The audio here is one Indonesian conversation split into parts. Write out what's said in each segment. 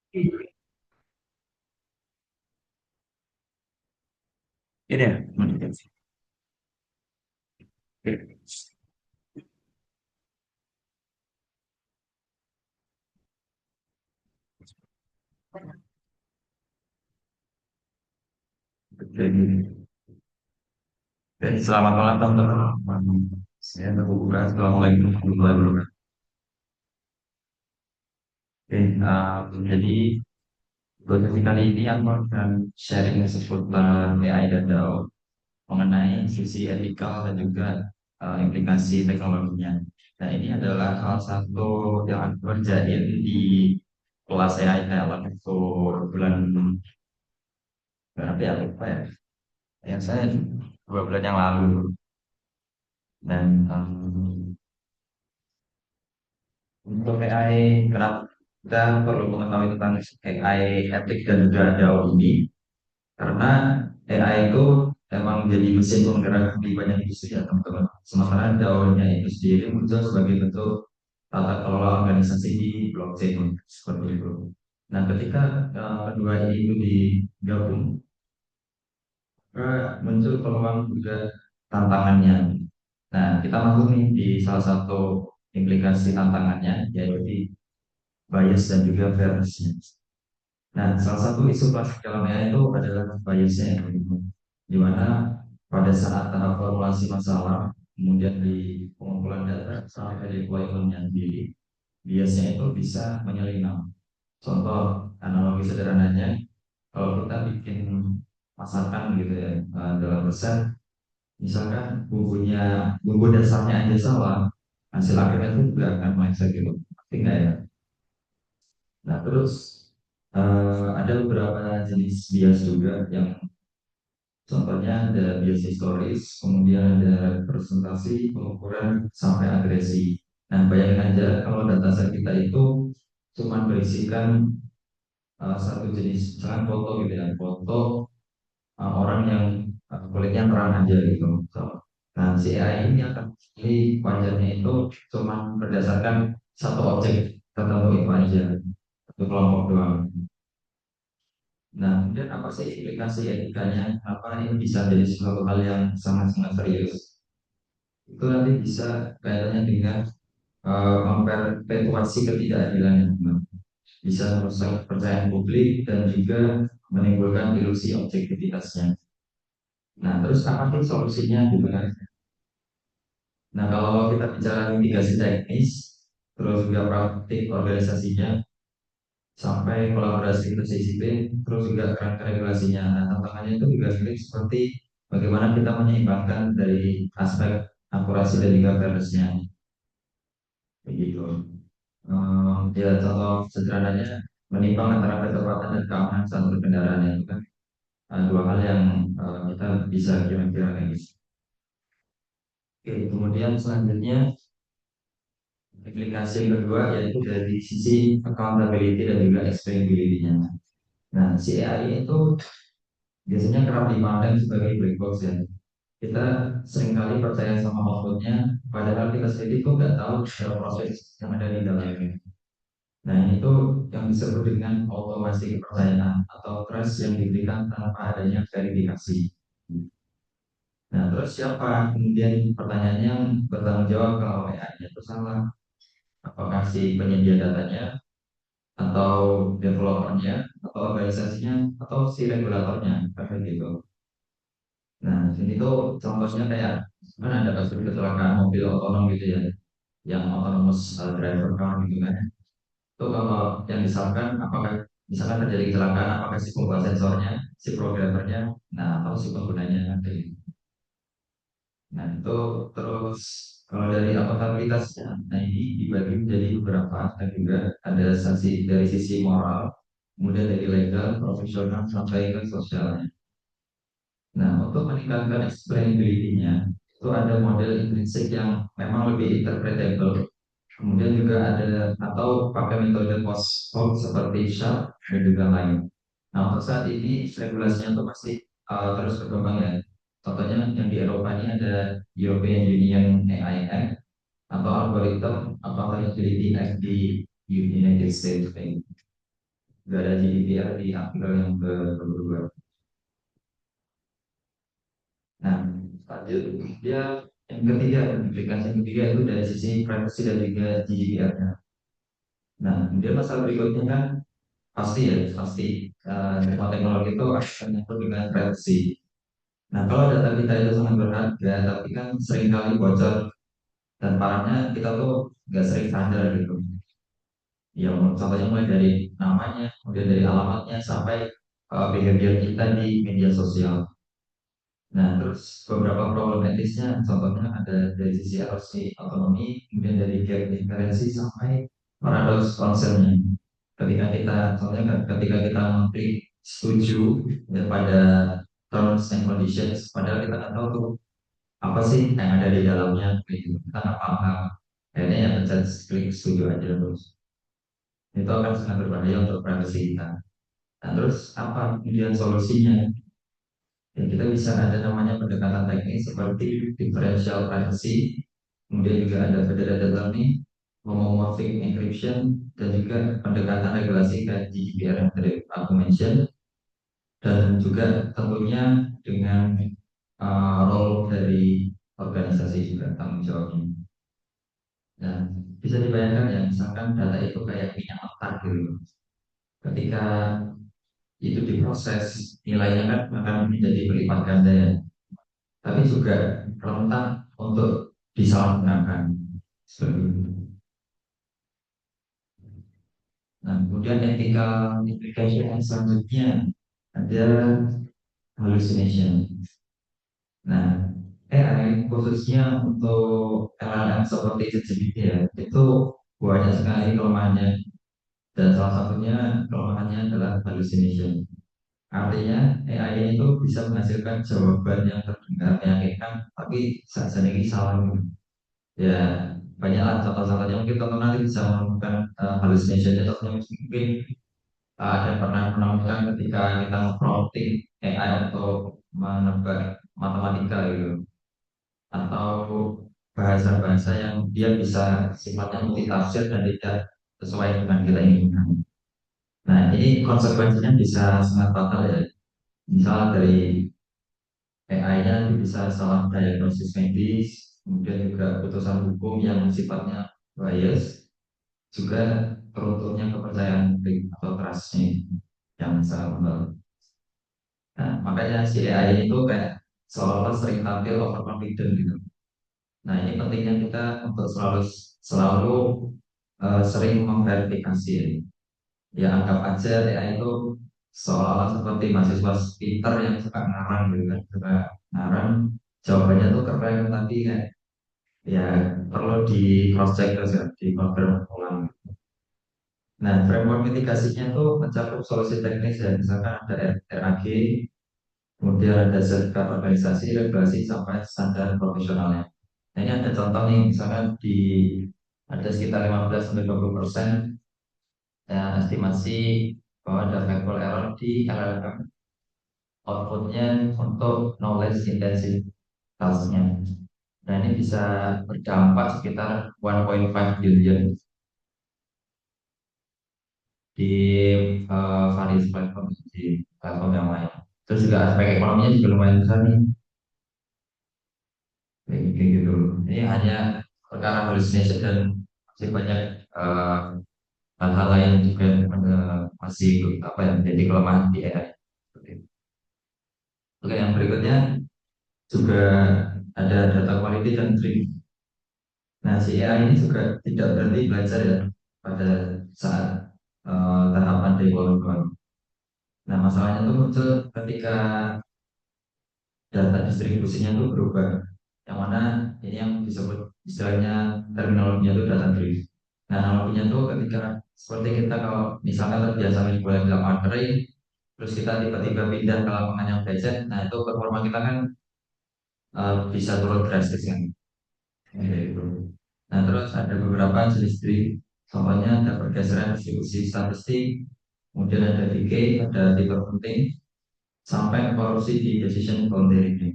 Ini ya, selamat malam teman-teman. Saya Buka. Assalamualaikum warahmatullahi wabarakatuh. Oke, jadi buat sesi kali ini aku akan sharing seputar AI dan DAO mengenai sisi etikal dan juga implikasi teknologinya. Nah, ini adalah salah satu yang aku kerjain di kelas AI Talent itu bulan berapa ya, lupa ya. Yang saya 2 bulan yang lalu. Dan untuk AI, kenapa kita perlu mengetahui tentang AI etik dan juga DAO ini? Karena AI itu emang jadi mesin penggerak di banyak industri ya teman-teman. Sementara DAO-nya itu sendiri muncul sebagai bentuk tata kelola organisasi di blockchain seperti itu. Nah, ketika kedua ini itu digabung, muncul peluang juga tantangannya. Nah, kita masuk nih di salah satu implikasi tantangannya, yaitu di bias dan juga fairness-nya. Nah, salah satu isu klasik dalam AI itu adalah biasnya, di mana pada saat tahap formulasi masalah, kemudian di pengumpulan data sampai deployment-nya sendiri, biasanya itu bisa menyelinap. Contoh analogi sederhananya, kalau kita bikin masakan gitu ya dalam resep, misalkan bumbu dasarnya aja salah, hasil akhirnya itu juga akan meleset gitu. Tinggal ya. Nah, terus ada beberapa jenis bias juga yang contohnya ada bias historis, kemudian ada presentasi, pengukuran, sampai agresi. Nah, bayangin aja kalau dataset kita itu cuma berisikan satu jenis, misalkan foto gitu ya, foto orang yang kulitnya terang aja gitu. So, nah, si AI ini akan pilih wajarnya itu cuma berdasarkan satu objek tertentu itu aja, satu kelompok doang. Nah, kemudian apa sih implikasi etikanya? Apa ini bisa jadi sesuatu hal yang sangat-sangat serius? Itu nanti bisa kaitannya dengan memperpetuasi ketidakadilan, bisa merusak kepercayaan publik dan juga menimbulkan ilusi objektivitasnya. Nah, terus apa sih solusinya juga? Nah, kalau kita bicara mitigasi teknis, terus juga praktik organisasinya, sampai kolaborasi interdisiplin, terus juga kerangka regulasinya. Nah, tantangannya itu juga sulit seperti bagaimana kita menyeimbangkan dari aspek akurasi dan juga fairness-nya, begitu. Ya, contoh sederhananya menimbang antara ketepatan dan keamanan saat berkendaraan itu kan dua hal yang kita bisa kira-kira kayak gitu. Oke, kemudian selanjutnya implikasi yang kedua yaitu dari sisi accountability dan juga explainability-nya. Nah, si AI itu biasanya kerap dipandang sebagai black box ya. Kita seringkali percaya sama outputnya, padahal kita sendiri tuh nggak tahu proses yang ada di dalamnya. Nah, ini tuh yang disebut dengan otomasi kepercayaan atau trust yang diberikan tanpa adanya verifikasi. Nah, terus siapa kemudian pertanyaannya yang bertanggung jawab kalau AI-nya itu salah? Apakah si penyedia datanya, atau developernya, atau organisasinya, atau si regulatornya, kayak gitu. Nah, sini tuh contohnya kayak kan ada kasus kecelakaan mobil otonom gitu ya, yang autonomous driver car gitu kan. Itu kalau yang disalahkan apakah misalkan terjadi kecelakaan, apakah si pembuat sensornya, si programmernya, nah atau si penggunanya nanti. Nah itu terus kalau dari akuntabilitasnya, nah ini dibagi menjadi beberapa aspek juga. Ada sisi dari sisi moral, kemudian dari legal, profesional, sampai ke sosialnya. Nah, untuk meningkatkan explainability-nya, itu ada model intrinsik yang memang lebih interpretable. Kemudian juga ada atau pakai metode post hoc seperti SHARP dan juga lain. Nah, untuk saat ini regulasinya itu masih terus berkembang ya. Contohnya yang di Eropa ini ada European Union AI Act atau Algorithm Accountability Act di United States. nggak ada GDPR di artikel yang kedua. Nah, lanjut dia yang ketiga, implikasi yang ketiga itu dari sisi privacy dan juga GDPR-nya. Nah, kemudian masalah berikutnya kan pasti ya, pasti semua teknologi itu akan menyangkut dengan privacy. Nah, kalau data kita itu sangat berharga, tapi kan seringkali bocor dan parahnya kita tuh nggak sering sadar gitu. Ya, contohnya mulai dari namanya, kemudian dari alamatnya sampai behavior kita di media sosial. Nah, terus beberapa problematisnya, contohnya ada dari sisi erosi otonomi, kemudian dari gap inferensi sampai paradoks concernnya. Contohnya kan, ketika kita mengklik setuju ya, pada terms and conditions, padahal kita nggak tahu tuh apa sih yang ada di dalamnya, gitu. Kita nggak paham. Akhirnya ya pencet klik setuju aja terus. Itu akan sangat berbahaya untuk privacy kita. Nah, terus apa kemudian solusinya? Ya, kita bisa ada namanya pendekatan teknis seperti differential privacy, kemudian juga ada federated learning, homomorphic encryption, dan juga pendekatan regulasi kayak GDPR yang tadi aku mention, dan juga tentunya dengan role dari organisasi juga tanggung jawabnya. Nah, bisa dibayangkan ya, misalkan data itu kayak minyak mentah gitu. Ketika itu diproses, nilainya kan akan menjadi berlipat ganda ya. Tapi juga rentan untuk disalahgunakan. Seperti itu. Nah, kemudian ethical implication yang selanjutnya ada hallucination. Nah, AI khususnya untuk LLM seperti ChatGPT ya, itu banyak sekali kelemahannya dan salah satunya kelemahannya adalah hallucination. Artinya AI itu bisa menghasilkan jawaban yang terdengar meyakinkan, tapi saat ini salah. Ya, banyaklah contoh-contohnya. Mungkin teman nanti bisa menemukan hallucination. Contohnya mungkin ada pernah menemukan ketika kita prompting AI untuk menebak matematika gitu, atau bahasa-bahasa yang dia bisa sifatnya multitafsir dan tidak sesuai dengan kita inginkan. Nah, ini konsekuensinya bisa sangat fatal ya. Misal dari AI-nya bisa salah diagnosis medis, kemudian juga putusan hukum yang sifatnya bias, juga runtuhnya kepercayaan publik atau trustnya yang sangat membangun. Nah, makanya si AI itu kayak seolah-olah sering tampil overconfident gitu. Nah, ini pentingnya kita untuk selalu selalu sering memverifikasi. Ya, anggap aja AI itu seolah-olah seperti mahasiswa pinter yang suka ngarang gitu kan, suka ngarang jawabannya tuh keren tapi kayak ya perlu di cross check terus ya, di confirm ulang. Nah, framework mitigasinya tuh mencakup solusi teknis ya, misalkan ada RAG, kemudian ada sertifikat organisasi, regulasi sampai standar profesionalnya. Nah, ini ada contoh nih, misalkan di ada sekitar 15-20% ya, estimasi bahwa ada factual error di LLM outputnya untuk knowledge intensive tasknya. Nah, ini bisa berdampak sekitar 1,5 billion di various platform di platform yang lain. Terus juga aspek ekonominya juga lumayan besar nih, kayak gitu. Ini hanya perkara hallucination dan masih banyak eh, hal-hal lain juga yang masih apa ya menjadi kelemahan di AI. Oke, yang berikutnya juga ada data quality dan training. Nah, si AI ini juga tidak berhenti belajar ya pada saat tahapan development. Nah, masalahnya itu muncul ketika data distribusinya itu berubah. Yang mana ini yang disebut istilahnya terminologinya itu data drift. Nah, analoginya itu ketika seperti kita kalau misalkan terbiasa main bola di lapangan kering, terus kita tiba-tiba pindah ke lapangan yang becek, nah itu performa kita kan bisa turun drastis kan. Gitu. Nah, terus ada beberapa jenis drift. Contohnya ada pergeseran distribusi statistik, kemudian ada decay, ada tipe penting, sampai korupsi di decision boundary.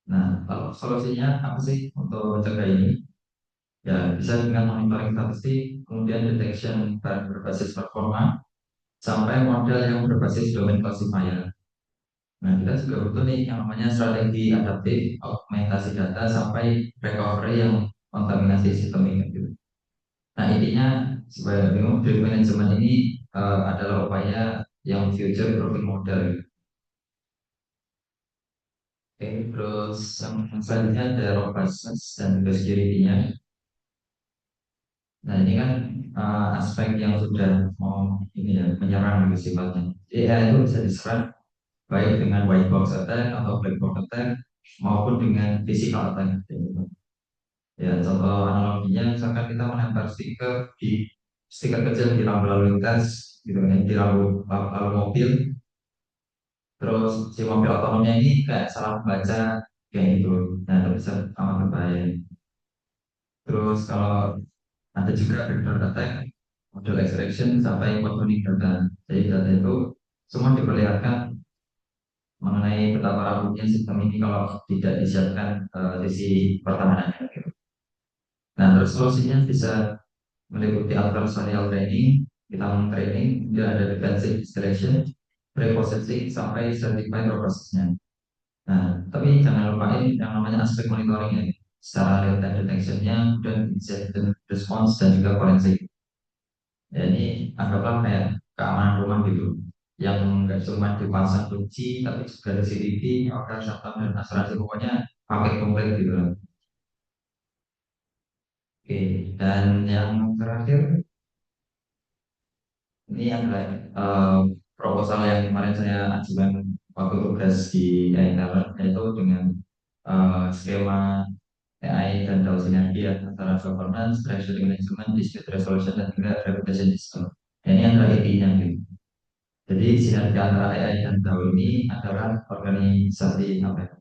Nah, kalau solusinya apa sih untuk mencegah ini? Ya, bisa dengan monitoring statistik, kemudian detection dan berbasis performa, sampai model yang berbasis domain classifier. Nah, kita juga butuh nih yang namanya strategi adaptif, augmentasi data, sampai recovery yang kontaminasi sistem ini, gitu. Nah, intinya sebagai memang drift management ini adalah upaya yang future proofing model. Oke, terus yang selanjutnya ada robustness dan juga security-nya. Nah, ini kan aspek yang sudah mau ini ya menyerang gitu sifatnya. Jadi AI itu bisa diserang baik dengan white box attack atau black box attack maupun dengan physical attack, gitu. Ya, contoh analoginya misalkan kita menempel stiker kecil di lampu lalu lintas, gitu kan, di lampu mobil, terus si mobil otonomnya ini kayak salah baca kayak gitu. Nah, itu bisa amat berbahaya. Terus kalau ada juga backdoor attack, model extraction sampai cloning data. Jadi data itu semua diperlihatkan mengenai betapa rapuhnya sistem ini kalau tidak disiapkan sisi pertahanannya, gitu. Nah, terus solusinya bisa meliputi adversarial training, kita training, kemudian ada defensive extraction, pre-processing, sampai certified prosesnya. Nah, tapi jangan lupain yang namanya aspek monitoringnya, secara real time detection-nya, dan incident response, dan juga forensik. Ya, ini anggaplah kayak keamanan rumah gitu, yang nggak cuma dipasang kunci, tapi juga ada CCTV, order, satpam, dan asuransi, pokoknya paket komplit gitu lah. Oke, dan yang terakhir ini adalah proposal yang kemarin saya ajukan waktu tugas di Talent, yaitu dengan skema AI dan DAO sinergi ya, antara governance, treasury management, dispute resolution, dan juga reputation system. Dan ini adalah intinya gitu. Jadi sinergi antara AI dan DAO ini adalah organisasi apa ya,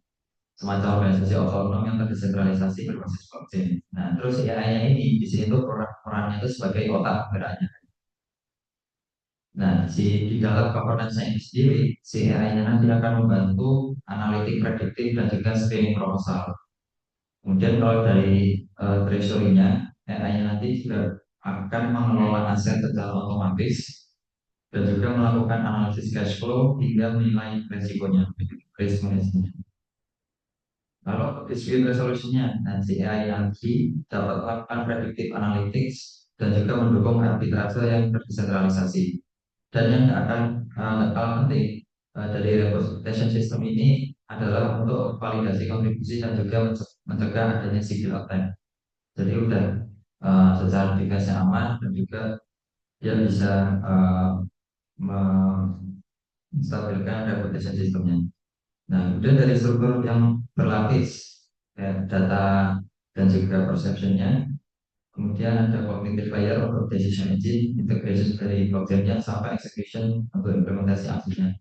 semacam organisasi otonom yang terdesentralisasi berbasis blockchain. Nah, terus AI-nya ini di sini tuh perannya itu sebagai otak penggeraknya. Nah, di dalam governance ini sendiri, si AI-nya nanti akan membantu analitik prediktif dan juga screening proposal. Kemudian kalau dari treasury-nya, AI-nya nanti juga akan mengelola aset secara otomatis dan juga melakukan analisis cash flow hingga menilai resikonya, risk management. Kalau dispute resolution-nya, nanti AI nanti dapat melakukan predictive analytics dan juga mendukung arbitrase yang terdesentralisasi. Dan yang nggak kalah penting dari representation system ini adalah untuk validasi kontribusi dan juga mencegah adanya civil attack. Jadi udah secara device aman dan juga dia bisa menstabilkan reputation sistemnya. Nah, kemudian dari struktur yang berlapis, ya, data dan juga perceptionnya, kemudian ada cognitive layer untuk decision engine, integration dari blockchain sampai execution untuk implementasi aksinya.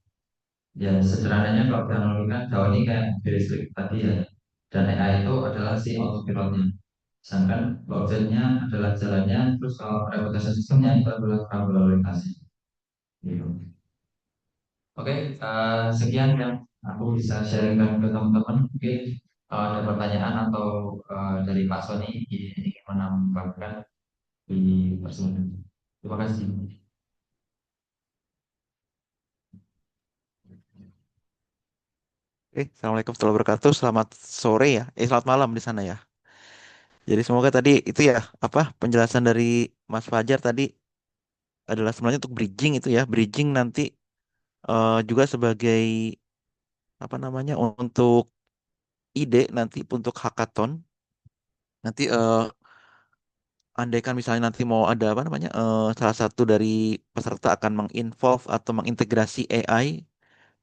Ya, sederhananya kalau dianalogikan DAO ini kayak mobil listrik tadi ya, dan AI itu adalah si autopilotnya. Sedangkan blockchain-nya adalah jalannya, terus kalau reputation sistemnya itu adalah rambu lalu lintasnya. Gitu. Oke, sekian yang aku bisa sharingkan ke teman-teman. Mungkin ada pertanyaan atau dari Pak Sony ingin menambahkan di pertemuan. Terima kasih. Assalamualaikum warahmatullahi wabarakatuh. Selamat sore ya. Selamat malam di sana ya. Jadi semoga tadi itu ya apa penjelasan dari Mas Fajar tadi adalah sebenarnya untuk bridging itu ya, bridging nanti juga sebagai apa namanya untuk ide nanti untuk hackathon. Nanti andaikan misalnya nanti mau ada apa namanya salah satu dari peserta akan menginvolve atau mengintegrasi AI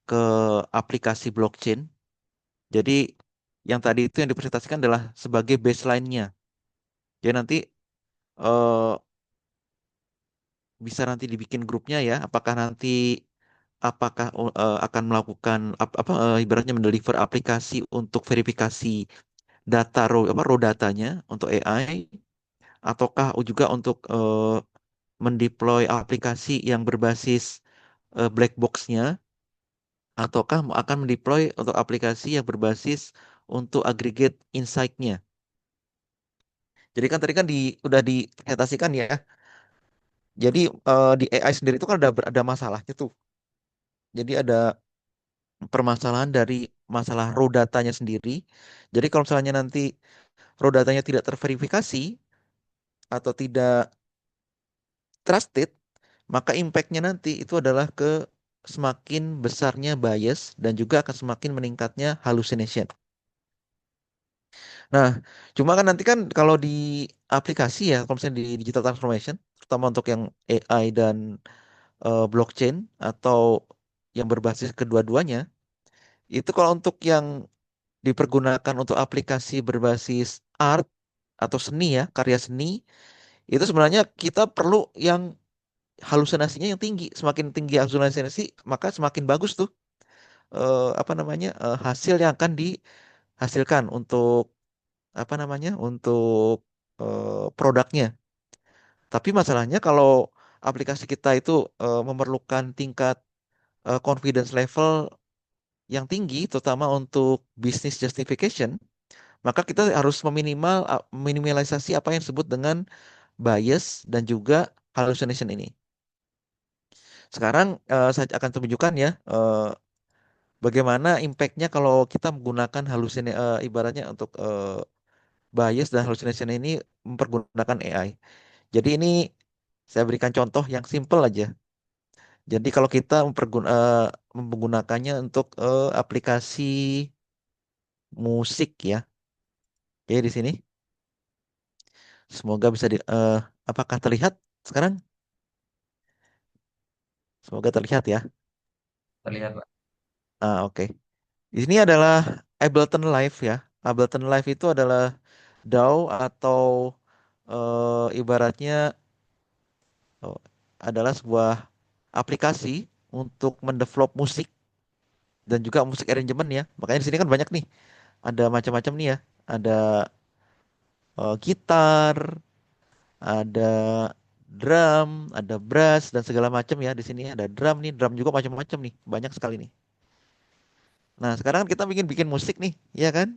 ke aplikasi blockchain. Jadi yang tadi itu yang dipresentasikan adalah sebagai baseline-nya. Jadi nanti eh, bisa nanti dibikin grupnya ya. Apakah akan melakukan apa ibaratnya mendeliver aplikasi untuk verifikasi data raw datanya untuk AI ataukah juga untuk mendeploy aplikasi yang berbasis black box-nya ataukah akan mendeploy untuk aplikasi yang berbasis untuk aggregate insight-nya. Jadi kan tadi kan udah dipresentasikan ya Jadi di AI sendiri itu kan ada masalahnya tuh. Jadi ada permasalahan dari masalah raw datanya sendiri. Jadi kalau misalnya nanti raw datanya tidak terverifikasi atau tidak trusted, maka impactnya nanti itu adalah ke semakin besarnya bias dan juga akan semakin meningkatnya hallucination. Nah, cuma kan nanti kan kalau di aplikasi ya, kalau misalnya di digital transformation, terutama untuk yang AI dan blockchain atau yang berbasis kedua-duanya, itu kalau untuk yang dipergunakan untuk aplikasi berbasis art atau seni ya, karya seni, itu sebenarnya kita perlu yang halusinasinya yang tinggi. Semakin tinggi halusinasi, maka semakin bagus tuh apa namanya hasil yang akan dihasilkan untuk apa namanya untuk produknya. Tapi masalahnya kalau aplikasi kita itu memerlukan tingkat confidence level yang tinggi, terutama untuk business justification, maka kita harus meminimalisasi apa yang disebut dengan bias dan juga hallucination ini. Sekarang saya akan tunjukkan ya bagaimana impactnya kalau kita menggunakan ibaratnya untuk bias dan hallucination ini mempergunakan AI. Jadi ini saya berikan contoh yang simple aja. Jadi kalau kita menggunakannya untuk aplikasi musik ya, ya di sini. Semoga bisa apakah terlihat sekarang? Semoga terlihat ya. Terlihat Pak. Oke. Di sini adalah Ableton Live ya. Ableton Live itu adalah DAW atau ibaratnya oh, adalah sebuah aplikasi untuk mendevelop musik dan juga musik arrangement ya. Makanya di sini kan banyak nih, ada macam-macam nih ya. Ada gitar, ada drum, ada brass dan segala macam ya. Di sini ada drum nih, drum juga macam-macam nih, banyak sekali nih. Nah, sekarang kita bikin bikin musik nih, ya kan?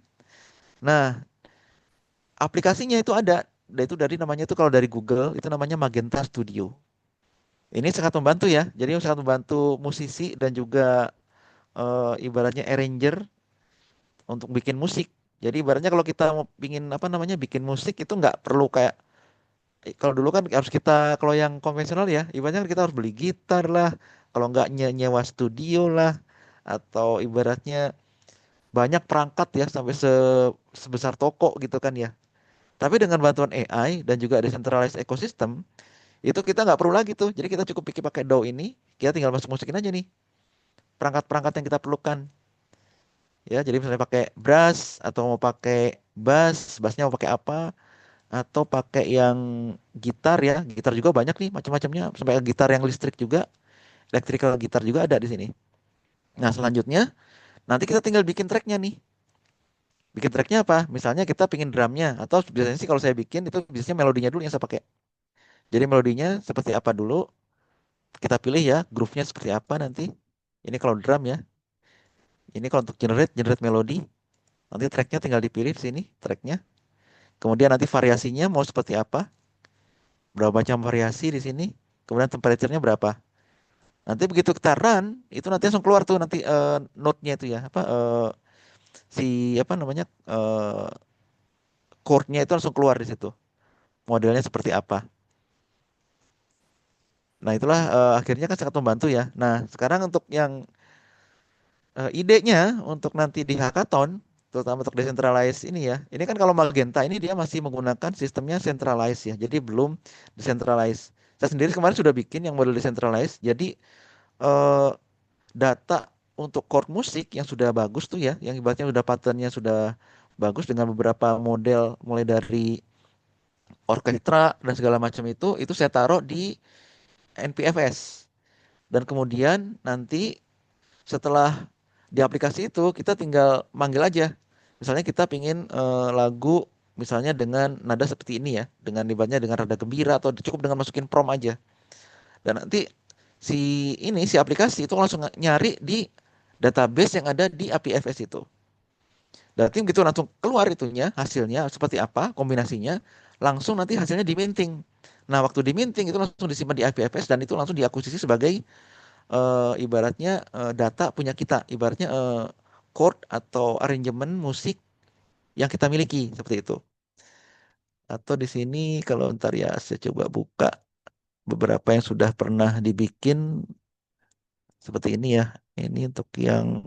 Nah, aplikasinya itu ada. Itu dari namanya itu kalau dari Google itu namanya Magenta Studio. Ini sangat membantu ya. Jadi sangat membantu musisi dan juga ibaratnya arranger untuk bikin musik. Jadi ibaratnya kalau kita mau bikin apa namanya bikin musik itu nggak perlu kayak kalau dulu kan harus kita kalau yang konvensional ya, ibaratnya kita harus beli gitar lah, kalau nggak nyewa studio lah, atau ibaratnya banyak perangkat ya sampai sebesar toko gitu kan ya. Tapi dengan bantuan AI dan juga decentralized ecosystem, itu kita nggak perlu lagi tuh. Jadi kita cukup pakai DAW ini, kita tinggal masukin aja nih perangkat-perangkat yang kita perlukan. Ya, jadi misalnya pakai brass atau mau pakai bassnya mau pakai apa, atau pakai yang gitar ya, gitar juga banyak nih macam-macamnya, sampai gitar yang listrik juga, electrical gitar juga ada di sini. Nah, selanjutnya nanti kita tinggal bikin tracknya nih. Bikin tracknya apa? Misalnya kita pingin drumnya, atau biasanya sih kalau saya bikin itu biasanya melodinya dulu yang saya pakai. Jadi melodinya seperti apa dulu, kita pilih ya, groove-nya seperti apa nanti. Ini kalau drum ya. Ini kalau untuk generate melodi, nanti tracknya tinggal dipilih di sini, tracknya. Kemudian nanti variasinya mau seperti apa, berapa macam variasi di sini. Kemudian temperaturenya berapa. Nanti begitu kita run, itu nanti langsung keluar tuh nanti note-nya itu ya, apa si apa namanya chord-nya itu langsung keluar di situ. Modelnya seperti apa. Nah, itulah akhirnya kan sangat membantu ya. Nah, sekarang untuk yang idenya untuk nanti di hackathon, terutama untuk decentralized ini ya. Ini kan kalau Magenta ini dia masih menggunakan sistemnya centralized ya. Jadi belum decentralized. Saya sendiri kemarin sudah bikin yang model decentralized. Jadi eh, data untuk chord musik yang sudah bagus tuh ya, yang ibaratnya sudah patternnya sudah bagus dengan beberapa model mulai dari orkestra dan segala macam itu saya taruh di NPFS. Dan kemudian nanti setelah di aplikasi itu kita tinggal manggil aja. Misalnya kita pingin lagu misalnya dengan nada seperti ini ya, dengan ibaratnya dengan nada gembira atau cukup dengan masukin prompt aja. Dan nanti si aplikasi itu langsung nyari di database yang ada di APFS itu. Berarti begitu langsung keluar itunya hasilnya seperti apa kombinasinya, langsung nanti hasilnya diminting. Nah, waktu diminting itu langsung disimpan di IPFS dan itu langsung diakuisisi sebagai ibaratnya data punya kita, ibaratnya chord atau arrangement musik yang kita miliki seperti itu. Atau di sini kalau ntar ya saya coba buka beberapa yang sudah pernah dibikin seperti ini ya. Ini untuk yang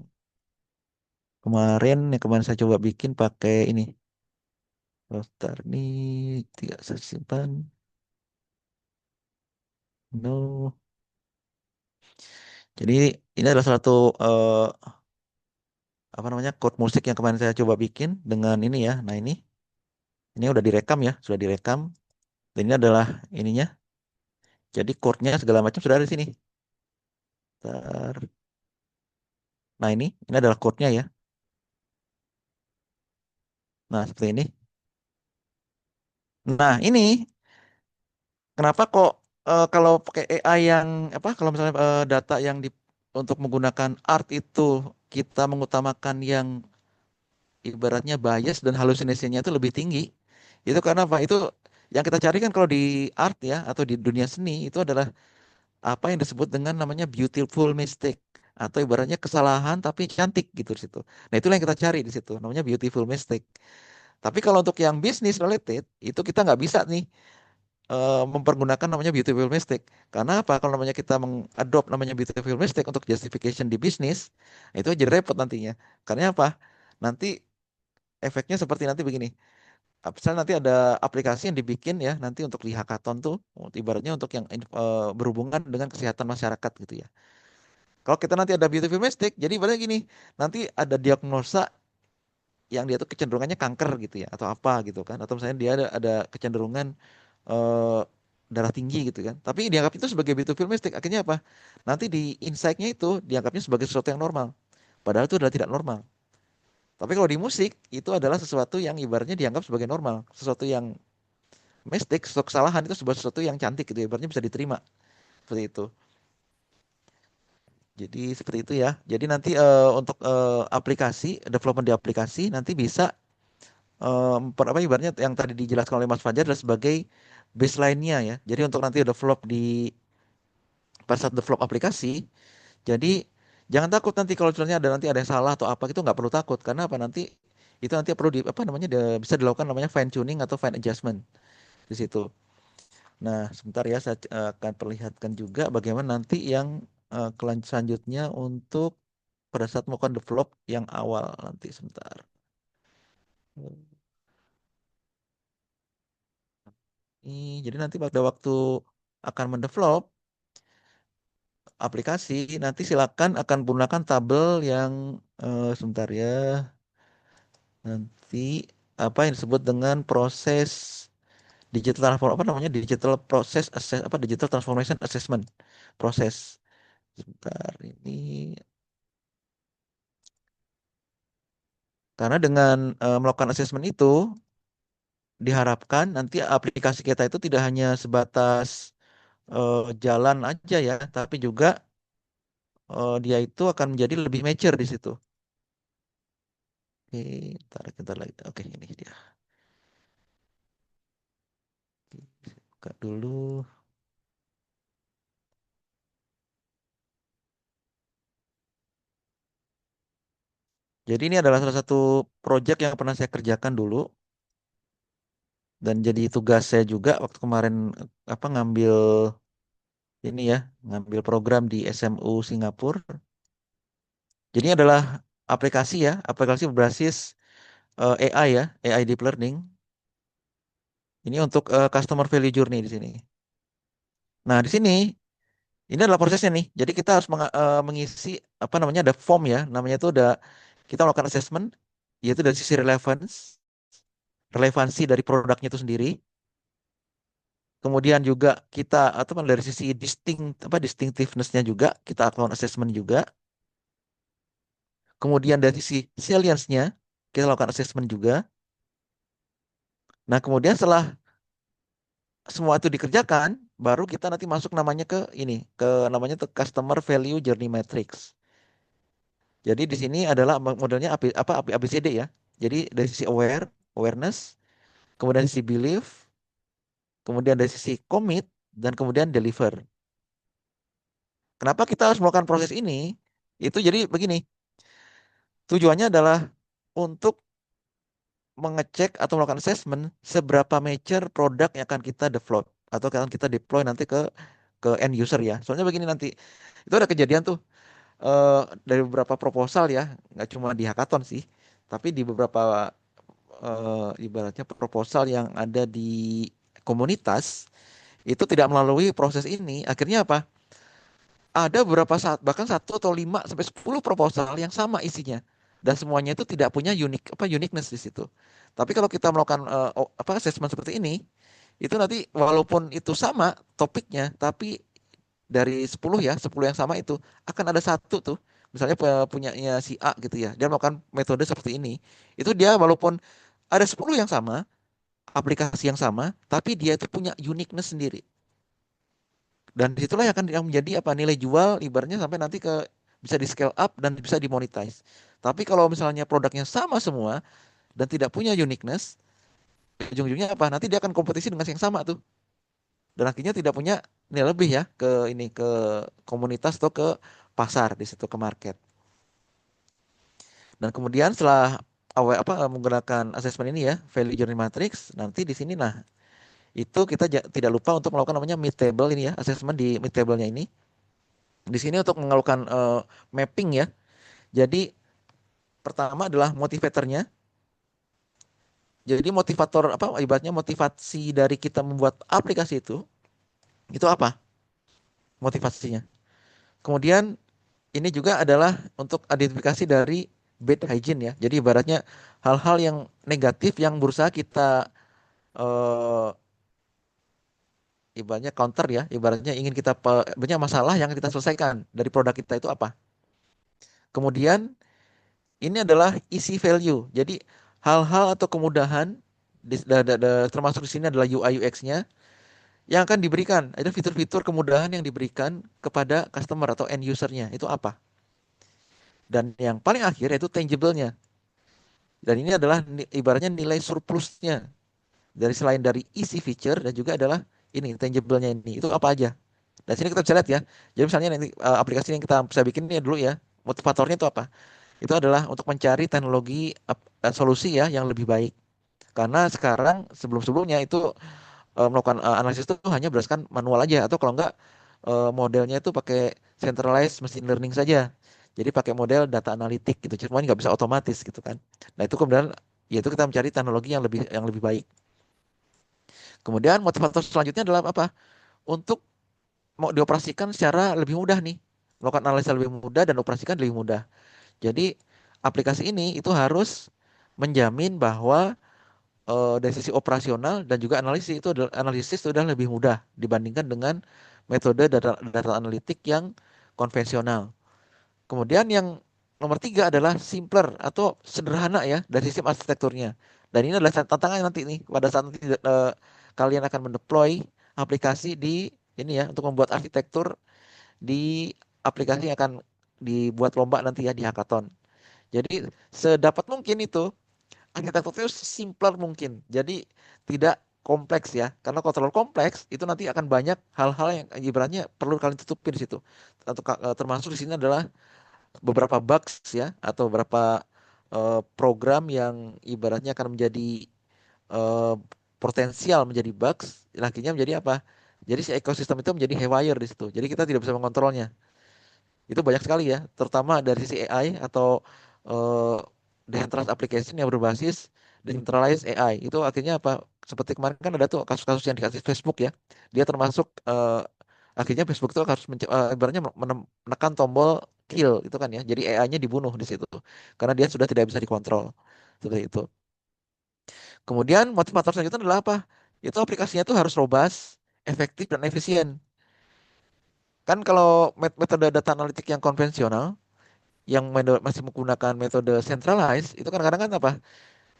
kemarin saya coba bikin pakai ini. Daftar nih tidak saya simpan. No. Jadi ini adalah salah satu apa namanya chord musik yang kemarin saya coba bikin dengan ini ya. Nah ini udah direkam ya, sudah direkam. Dan ini adalah ininya. Jadi chordnya segala macam sudah ada di sini. Ntar. Nah ini adalah chordnya ya. Nah seperti ini. Nah ini kenapa kok kalau pakai AI yang apa? Kalau misalnya data yang untuk menggunakan art itu kita mengutamakan yang ibaratnya bias dan halusinasinya itu lebih tinggi. Itu karena apa? Itu yang kita cari kan kalau di art ya atau di dunia seni itu adalah apa yang disebut dengan namanya beautiful mistake atau ibaratnya kesalahan tapi cantik gitu di situ. Nah, itulah yang kita cari di situ, namanya beautiful mistake. Tapi kalau untuk yang bisnis related itu kita nggak bisa nih mempergunakan namanya beautiful mistake. Karena apa? Kalau namanya kita mengadopt namanya beautiful mistake untuk justification di bisnis, itu jadi repot nantinya. Karena apa? Nanti efeknya seperti nanti begini. Misalnya nanti ada aplikasi yang dibikin ya nanti untuk di hackathon tuh ibaratnya untuk yang berhubungan dengan kesehatan masyarakat gitu ya. Kalau kita nanti ada beauty mistake, jadi ibaratnya gini, nanti ada diagnosa yang dia tuh kecenderungannya kanker gitu ya atau apa gitu kan atau misalnya dia ada kecenderungan eh, darah tinggi gitu kan. Tapi dianggap itu sebagai beauty mistake akhirnya apa? Nanti di insight-nya itu dianggapnya sebagai sesuatu yang normal. Padahal itu adalah tidak normal. Tapi kalau di musik itu adalah sesuatu yang ibaratnya dianggap sebagai normal, sesuatu yang mistake, suatu kesalahan itu sebuah sesuatu yang cantik gitu ya, ibaratnya bisa diterima seperti itu. Jadi seperti itu ya. Jadi nanti untuk aplikasi, development di aplikasi nanti bisa apa ibaratnya yang tadi dijelaskan oleh Mas Fajar adalah sebagai baseline-nya ya. Jadi untuk nanti develop di pada saat develop aplikasi, jadi jangan takut nanti kalau misalnya nanti ada yang salah atau apa itu nggak perlu takut karena apa nanti itu nanti perlu di apa namanya bisa dilakukan namanya fine tuning atau fine adjustment di situ. Nah, sebentar ya saya akan perlihatkan juga bagaimana nanti yang selanjutnya untuk pada saat melakukan develop yang awal nanti sebentar. Jadi nanti pada waktu akan mendevelop aplikasi, nanti silakan akan gunakan tabel yang sebentar ya, nanti apa yang disebut dengan proses digital transform apa namanya digital proses apa digital transformation assessment proses. Sebentar ini karena dengan melakukan assessment itu diharapkan nanti aplikasi kita itu tidak hanya sebatas jalan aja ya, tapi juga dia itu akan menjadi lebih mature di situ. Oke, ntar lagi. Oke, ini dia. Buka dulu. Jadi ini adalah salah satu project yang pernah saya kerjakan dulu dan jadi tugas saya juga waktu kemarin apa ngambil ini ya, ngambil program di SMU Singapura. Jadi ini adalah aplikasi ya, aplikasi berbasis AI ya, AI deep learning. Ini untuk customer value journey di sini. Nah, di sini ini adalah prosesnya nih. Jadi kita harus mengisi apa namanya ada form ya, namanya itu udah kita melakukan assessment yaitu dari sisi relevansi dari produknya itu sendiri. Kemudian juga kita atau dari sisi distinctiveness-nya juga kita lakukan assessment juga. Kemudian dari sisi salience-nya kita lakukan assessment juga. Nah, kemudian setelah semua itu dikerjakan, baru kita nanti masuk namanya ke ini, ke namanya tuh Customer Value Journey Matrix. Jadi di sini adalah modelnya ABCD ya. Jadi dari sisi awareness, kemudian sisi belief, kemudian dari sisi commit, dan kemudian deliver. Kenapa kita harus melakukan proses ini? Itu jadi begini, tujuannya adalah untuk mengecek atau melakukan assessment seberapa mature produk yang akan kita develop atau akan kita deploy nanti ke end user ya. Soalnya begini nanti, itu ada kejadian tuh dari beberapa proposal ya, nggak cuma di hackathon sih, tapi di beberapa ibaratnya proposal yang ada di komunitas itu tidak melalui proses ini. Akhirnya apa? Ada beberapa saat bahkan satu atau 5 sampai 10 proposal yang sama isinya dan semuanya itu tidak punya uniqueness di situ. Tapi kalau kita melakukan assessment seperti ini, itu nanti walaupun itu sama topiknya, tapi dari 10 ya, 10 yang sama itu akan ada satu tuh, misalnya punyanya si A gitu ya, dia melakukan metode seperti ini. Itu dia walaupun ada 10 yang sama, aplikasi yang sama, tapi dia itu punya uniqueness sendiri. Dan disitulah yang menjadi apa nilai jual ibaratnya sampai nanti ke bisa di scale up dan bisa dimonetize. Tapi kalau misalnya produknya sama semua dan tidak punya uniqueness, ujung-ujungnya apa? Nanti dia akan kompetisi dengan yang sama tuh. Dan akhirnya tidak punya nilai lebih ya ke komunitas atau ke pasar di situ ke market. Dan kemudian setelah menggunakan assessment ini ya, value journey matrix, nanti di sini nah itu kita tidak lupa untuk melakukan namanya mid table ini ya, assessment di mid table-nya ini. Di sini untuk melakukan mapping ya. Jadi pertama adalah motivatornya. Jadi motivator apa ibaratnya motivasi dari kita membuat aplikasi itu apa? Motivasinya. Kemudian ini juga adalah untuk identifikasi dari bad hygiene ya. Jadi ibaratnya hal-hal yang negatif yang berusaha kita eh, ibaratnya counter ya, ibaratnya ingin kita banyak masalah yang kita selesaikan dari produk kita itu apa. Kemudian ini adalah isi value. Jadi hal-hal atau kemudahan termasuk di sini adalah UI UX-nya yang akan diberikan. Ada fitur-fitur kemudahan yang diberikan kepada customer atau end user-nya. Itu apa? Dan yang paling akhir yaitu tangible-nya. Dan ini adalah ibaratnya nilai surplusnya. Selain dari isi feature dan juga adalah ini tangible-nya ini. Itu apa aja? Dan sini kita bisa lihat ya. Jadi misalnya nanti aplikasi yang kita bisa bikin ini dulu ya. Motivatornya itu apa? Itu adalah untuk mencari teknologi solusi ya yang lebih baik. Karena sekarang sebelum-sebelumnya itu melakukan analisis itu hanya berdasarkan manual aja atau kalau enggak modelnya itu pakai centralized machine learning saja. Jadi pakai model data analitik gitu. Cuma nggak bisa otomatis gitu kan. Nah, itu kemudian yaitu kita mencari teknologi yang lebih baik. Kemudian motivator selanjutnya adalah apa? Untuk mau dioperasikan secara lebih mudah nih. Melakukan analisa lebih mudah dan operasikan lebih mudah. Jadi aplikasi ini itu harus menjamin bahwa dari sisi operasional dan juga analisis itu adalah lebih mudah dibandingkan dengan metode data analitik yang konvensional. Kemudian yang nomor tiga adalah simpler atau sederhana ya dari sistem arsitekturnya. Dan ini adalah tantangan nanti nih pada saat nanti kalian akan mendeploy aplikasi di ini ya untuk membuat arsitektur di aplikasi yang akan dibuat lomba nanti ya di hackathon. Jadi sedapat mungkin itu arsitekturnya simpler mungkin. Jadi tidak kompleks ya. Karena kalau terlalu kompleks itu nanti akan banyak hal-hal yang ibaratnya perlu kalian tutupin di situ. Termasuk di sini adalah beberapa bugs ya atau beberapa program yang ibaratnya akan menjadi eh, potensial menjadi bugs, akhirnya menjadi apa? Jadi si ekosistem itu menjadi haywire di situ. Jadi kita tidak bisa mengontrolnya. Itu banyak sekali ya, terutama dari sisi AI atau eh, decentralized application yang berbasis decentralized AI. Itu akhirnya apa? Seperti kemarin kan ada tuh kasus-kasus yang dikasih Facebook ya. Dia termasuk akhirnya Facebook itu harus ibaratnya menekan tombol kill itu kan ya. Jadi AI-nya dibunuh di situ karena dia sudah tidak bisa dikontrol. Seperti itu. Kemudian motivator selanjutnya adalah apa? Itu aplikasinya itu harus robust, efektif dan efisien. Kan kalau metode data analitik yang konvensional yang masih menggunakan metode centralized itu kadang-kadang kan apa?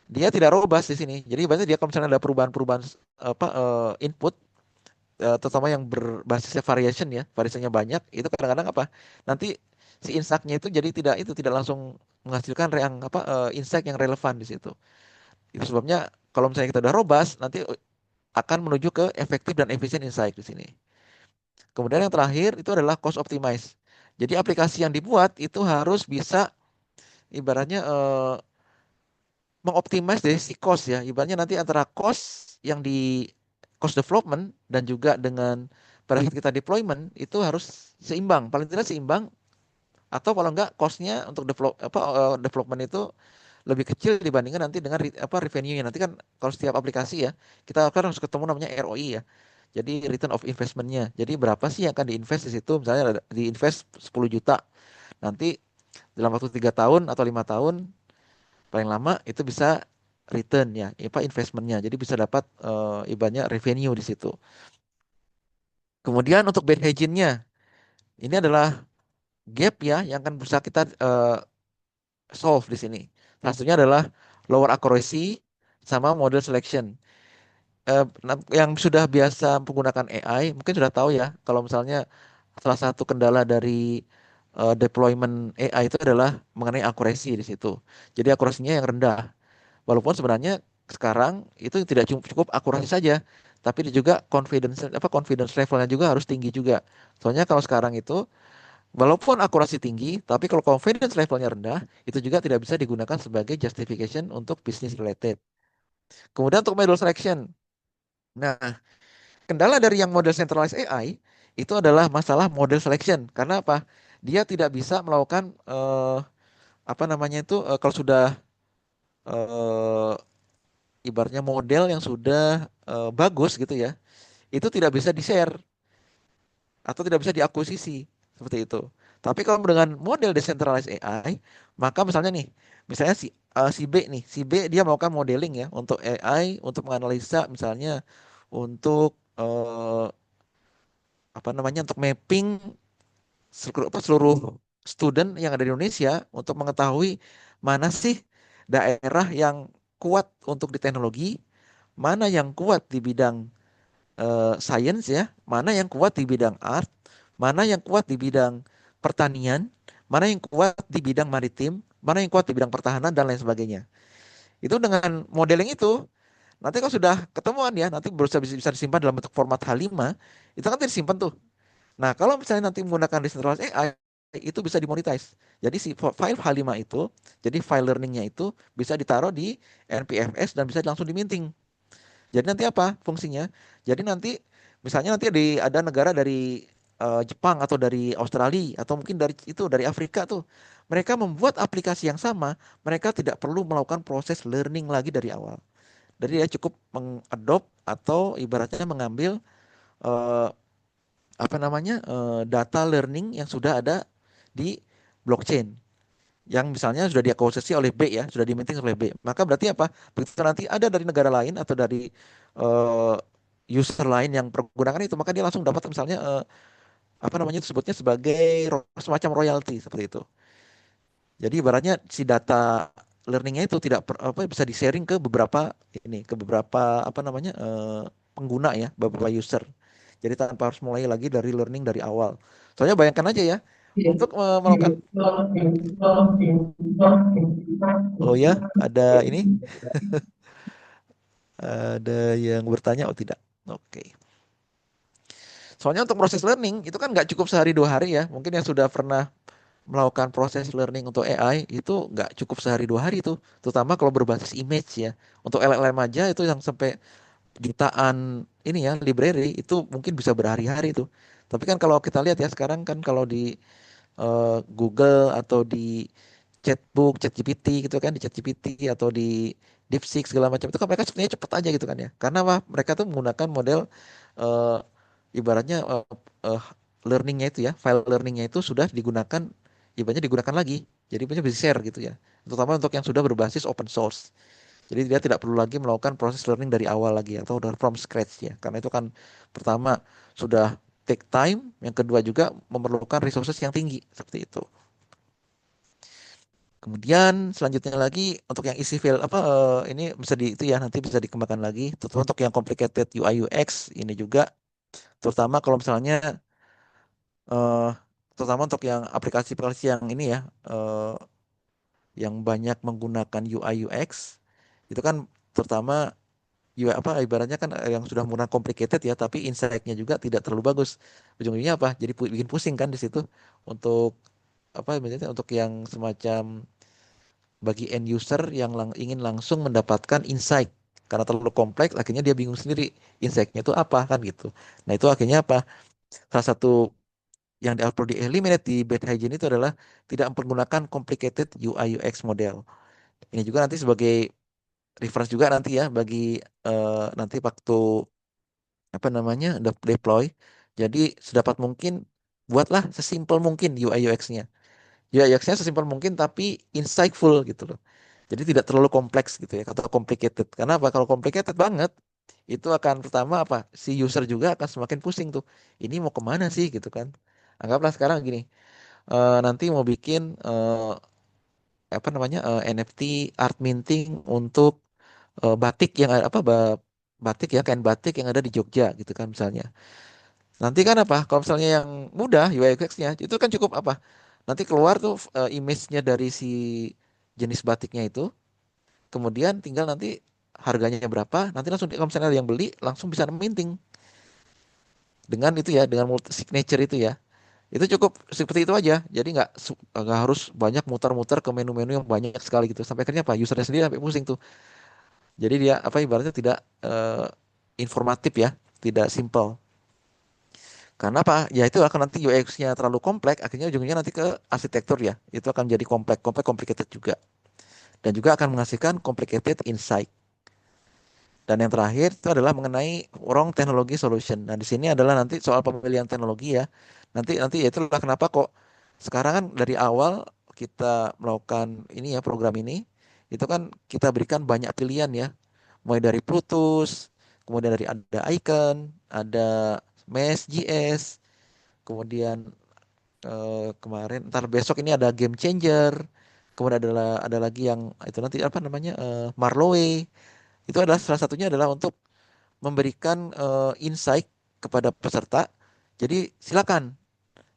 Dia tidak robust di sini. Jadi biasanya dia kalau misalnya ada perubahan-perubahan input terutama yang berbasis variation ya, variasinya banyak, itu kadang-kadang apa? Nanti si insight-nya itu jadi tidak langsung menghasilkan insight yang relevan di situ. Itu sebabnya kalau misalnya kita udah robust, nanti akan menuju ke efektif dan efisien insight di sini. Kemudian yang terakhir itu adalah cost optimize. Jadi aplikasi yang dibuat itu harus bisa ibaratnya mengoptimize dari si cost ya. Ibaratnya nanti antara cost yang di cost development dan juga dengan pada saat kita deployment itu harus seimbang, paling tidak seimbang atau kalau enggak costnya untuk development itu lebih kecil dibandingkan nanti dengan revenue-nya. Nanti kan kalau setiap aplikasi ya kita kan harus ketemu namanya ROI ya. Jadi return of investment-nya. Jadi berapa sih yang akan diinvest di situ? Misalnya diinvest 10 juta. Nanti dalam waktu 3 tahun atau 5 tahun paling lama itu bisa return ya, investmentnya. Jadi bisa dapat ibaratnya revenue di situ. Kemudian untuk bad hygiene-nya, ini adalah gap ya yang akan berusaha kita solve di sini. Salah satunya adalah lower accuracy sama model selection. Yang sudah biasa menggunakan AI mungkin sudah tahu ya kalau misalnya salah satu kendala dari deployment AI itu adalah mengenai akurasi di situ. Jadi akurasinya yang rendah. Walaupun sebenarnya sekarang itu tidak cukup akurasi saja, tapi juga confidence levelnya juga harus tinggi juga. Soalnya kalau sekarang itu walaupun akurasi tinggi, tapi kalau confidence levelnya rendah, itu juga tidak bisa digunakan sebagai justification untuk business related. Kemudian untuk model selection. Nah, kendala dari yang model centralized AI itu adalah masalah model selection. Karena apa? Dia tidak bisa melakukan apa namanya itu kalau sudah eh, ibaratnya model yang sudah bagus gitu ya, itu tidak bisa di-share atau tidak bisa diakuisisi seperti itu. Tapi kalau dengan model decentralized AI, maka misalnya nih, misalnya si B nih, si B dia melakukan modeling ya untuk AI untuk menganalisa misalnya untuk apa namanya untuk mapping seluruh student yang ada di Indonesia untuk mengetahui mana sih daerah yang kuat untuk di teknologi, mana yang kuat di bidang science ya, mana yang kuat di bidang art, mana yang kuat di bidang pertanian, mana yang kuat di bidang maritim, mana yang kuat di bidang pertahanan dan lain sebagainya. Itu dengan modeling itu nanti kalau sudah ketemuan ya, nanti bisa disimpan dalam bentuk format H5, itu kan disimpan tuh. Nah, kalau misalnya nanti menggunakan decentralized AI, itu bisa dimonetize. Jadi si file H5 itu, jadi file learningnya itu bisa ditaruh di NPFS dan bisa langsung diminting. Jadi nanti apa fungsinya? Jadi nanti misalnya nanti ada negara dari Jepang atau dari Australia atau mungkin dari Afrika tuh. Mereka membuat aplikasi yang sama, mereka tidak perlu melakukan proses learning lagi dari awal. Jadi dia cukup mengadopt atau ibaratnya mengambil eh, apa namanya data learning yang sudah ada di blockchain yang misalnya sudah diakuisisi oleh B ya, sudah diminting oleh B. Maka berarti apa? Begitu nanti ada dari negara lain atau dari eh, user lain yang pergunakan itu, maka dia langsung dapat misalnya apa namanya disebutnya sebagai semacam royalti seperti itu. Jadi ibaratnya si data learningnya itu tidak bisa di-sharing ke beberapa apa namanya pengguna ya, beberapa user. Jadi tanpa harus mulai lagi dari learning dari awal. Soalnya bayangkan aja ya, untuk melakukan oh ya, ada ini ada yang bertanya, oh tidak. Oke. Soalnya untuk proses learning itu kan nggak cukup sehari 2 hari ya. Mungkin yang sudah pernah melakukan proses learning untuk AI itu nggak cukup sehari 2 hari itu. Terutama kalau berbasis image ya. Untuk LLM aja itu yang sampai jutaan ini ya library itu mungkin bisa berhari-hari itu. Tapi kan kalau kita lihat ya sekarang kan kalau di Google atau di chatbook, ChatGPT gitu kan, di ChatGPT atau di DeepSeek segala macam itu kan mereka sebenarnya cepet aja gitu kan ya. Karena apa? Mereka tuh menggunakan model eh, ibaratnya learningnya itu ya, file learningnya itu sudah digunakan, ibaratnya digunakan lagi. Jadi punya bisa share gitu ya. Terutama untuk yang sudah berbasis open source. Jadi dia tidak perlu lagi melakukan proses learning dari awal lagi atau dari from scratch ya. Karena itu kan pertama sudah take time, yang kedua juga memerlukan resources yang tinggi seperti itu. Kemudian selanjutnya lagi untuk yang isi file ini bisa itu ya nanti bisa dikembangkan lagi. Terutama untuk yang complicated UI UX ini juga terutama kalau misalnya eh terutama untuk yang aplikasi-aplikasi yang ini ya yang banyak menggunakan UI UX itu kan terutama ya apa ibaratnya kan yang sudah menggunakan complicated ya, tapi insight-nya juga tidak terlalu bagus. Ujung-ujungnya apa? Jadi bikin pusing kan di situ untuk apa misalnya untuk yang semacam bagi end user yang ingin langsung mendapatkan insight karena terlalu kompleks akhirnya dia bingung sendiri insight-nya itu apa kan gitu. Nah, itu akhirnya apa? Salah satu yang perlu di eliminate di bad hygiene itu adalah tidak menggunakan complicated UI UX model. Ini juga nanti sebagai reference juga nanti ya bagi nanti waktu apa namanya deploy. Jadi sedapat mungkin buatlah sesimpel mungkin UI UX-nya. UI UX-nya sesimpel mungkin tapi insightful gitu loh. Jadi tidak terlalu kompleks gitu ya atau complicated. Karena apa? Kalau complicated banget itu akan pertama apa? Si user juga akan semakin pusing tuh. Ini mau kemana sih gitu kan? Anggaplah sekarang gini, nanti mau bikin apa namanya NFT art minting untuk batik yang apa batik ya kain batik yang ada di Jogja gitu kan misalnya. Nanti kan apa? Kalau misalnya yang mudah UI UX-nya itu kan cukup apa? Nanti keluar tuh image-nya dari si jenis batiknya itu, kemudian tinggal nanti harganya berapa, nanti langsung kalau misalnya ada yang beli langsung bisa minting dengan itu ya, dengan multi signature itu ya. Itu cukup seperti itu aja. Jadi nggak harus banyak muter-muter ke menu-menu yang banyak sekali gitu. Sampai akhirnya apa? Usernya sendiri sampai pusing tuh. Jadi dia apa ibaratnya tidak informatif ya, tidak simple. Karena apa? Ya itu akan nanti UX-nya terlalu kompleks, akhirnya ujungnya nanti ke arsitektur ya. Itu akan jadi kompleks, kompleks, complicated juga. Dan juga akan menghasilkan complicated insight. Dan yang terakhir itu adalah mengenai wrong technology solution. Nah, di sini adalah nanti soal pemilihan teknologi ya. Nanti ya itulah kenapa kok sekarang kan dari awal kita melakukan ini ya program ini itu kan kita berikan banyak pilihan ya. Mulai dari Plutus, kemudian dari ada Icon, ada Mesh.js, kemudian kemarin ntar besok ini ada Game Changer, kemudian ada lagi yang itu nanti apa namanya Marlowe. Itu adalah salah satunya adalah untuk memberikan insight kepada peserta. Jadi silakan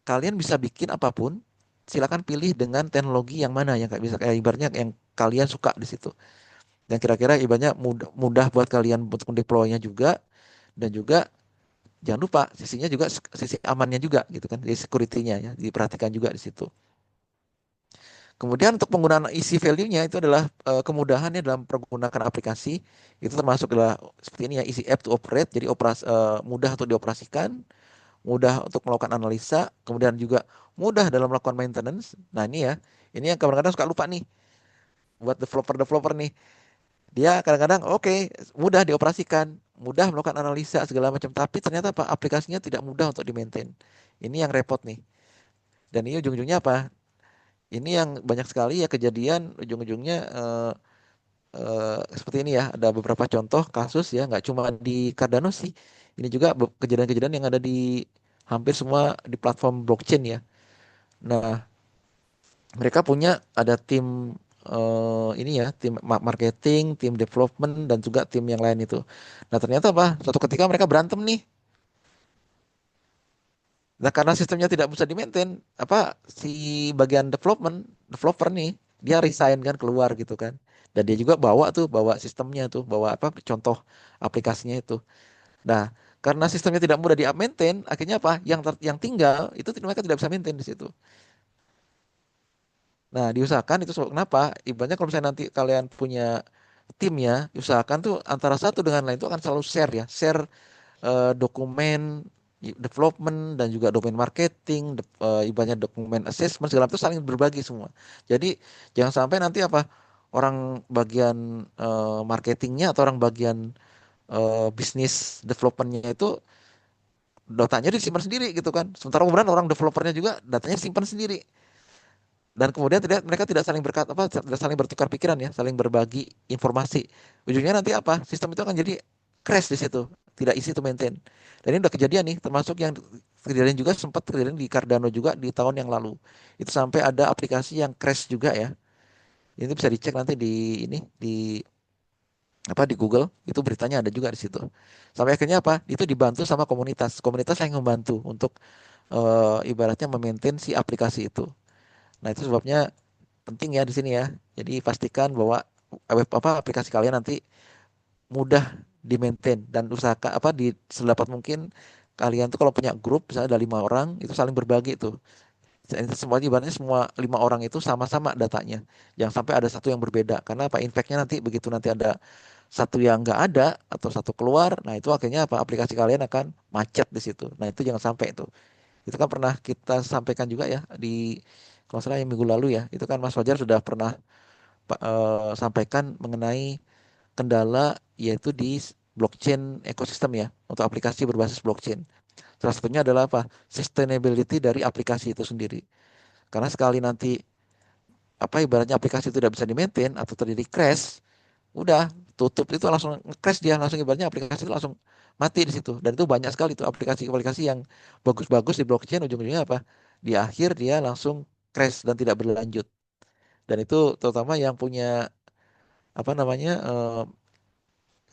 kalian bisa bikin apapun, silakan pilih dengan teknologi yang mana yang kayak bisa kayak ibaratnya yang kalian suka di situ. Dan kira-kira ibaratnya mudah, mudah buat kalian untuk mendeploynya juga dan juga jangan lupa sisinya juga sisi amannya juga gitu kan, di security-nya ya diperhatikan juga di situ. Kemudian untuk penggunaan isi value-nya itu adalah kemudahannya dalam menggunakan aplikasi itu termasuk adalah seperti ini ya easy app to operate jadi mudah untuk dioperasikan, mudah untuk melakukan analisa, kemudian juga mudah dalam melakukan maintenance. Nah ini ya, ini yang kadang-kadang suka lupa nih buat developer-developer nih. Dia kadang-kadang oke, mudah dioperasikan, mudah melakukan analisa segala macam, tapi ternyata apa aplikasinya tidak mudah untuk di-maintain. Ini yang repot nih. Dan ini ujung-ujungnya apa? Ini yang banyak sekali ya kejadian ujung-ujungnya seperti ini ya. Ada beberapa contoh kasus ya, nggak cuma di Cardano sih. Ini juga kejadian-kejadian yang ada di hampir semua di platform blockchain ya. Nah, mereka punya ada tim ini ya, tim marketing, tim development dan juga tim yang lain itu. Nah, ternyata apa? Suatu ketika mereka berantem nih. Nah, karena sistemnya tidak bisa di-maintain, apa si bagian developer nih, dia resign kan keluar gitu kan. Dan dia juga bawa sistemnya tuh, bawa apa contoh aplikasinya itu. Nah, karena sistemnya tidak mudah di-maintain, akhirnya apa? Yang tinggal itu mereka tidak bisa maintain di situ. Nah, diusahakan itu kenapa? Ibaratnya kalau misalnya nanti kalian punya tim ya, usahakan tuh antara satu dengan lain itu akan selalu share ya, share dokumen development dan juga dokumen marketing, ibaratnya dokumen assessment segala itu saling berbagi semua. Jadi jangan sampai nanti apa orang bagian marketingnya atau orang bagian bisnis developmentnya itu datanya disimpan sendiri gitu kan. Sementara kemudian orang developernya juga datanya simpan sendiri. Dan kemudian mereka tidak saling tidak saling bertukar pikiran ya, saling berbagi informasi. Ujungnya nanti apa? Sistem itu akan jadi crash di situ, tidak easy to maintain. Dan ini udah kejadian nih, termasuk yang kejadian juga sempat kejadian di Cardano juga di tahun yang lalu. Itu sampai ada aplikasi yang crash juga ya. Ini bisa dicek nanti di ini di apa di Google itu beritanya ada juga di situ. Sampai akhirnya apa? Itu dibantu sama komunitas, komunitas yang membantu untuk ibaratnya memaintain si aplikasi itu. Nah, itu sebabnya penting ya di sini ya. Jadi pastikan bahwa web apa aplikasi kalian nanti mudah di maintain dan usahakan apa di sedapat mungkin kalian tuh kalau punya grup misalnya ada 5 orang itu saling berbagi tuh. Itu semua ibaratnya semua 5 orang itu sama-sama datanya. Jangan sampai ada satu yang berbeda. Karena apa impact-nya nanti begitu nanti ada satu yang nggak ada atau satu keluar, nah itu akhirnya apa aplikasi kalian akan macet di situ. Nah itu jangan sampai itu. Itu kan pernah kita sampaikan juga ya di kalau nggak salah yang minggu lalu ya. Itu kan Mas Fajar sudah pernah sampaikan mengenai kendala yaitu di blockchain ekosistem ya untuk aplikasi berbasis blockchain. Salah satunya adalah apa? Sustainability dari aplikasi itu sendiri. Karena sekali nanti apa ibaratnya aplikasi itu tidak bisa di-maintain atau terjadi crash, udah tutup itu langsung crash dia langsung ibaratnya aplikasi itu langsung mati di situ. Dan itu banyak sekali tuh aplikasi-aplikasi yang bagus-bagus di blockchain ujung-ujungnya apa? Di akhir dia langsung crash dan tidak berlanjut. Dan itu terutama yang punya apa namanya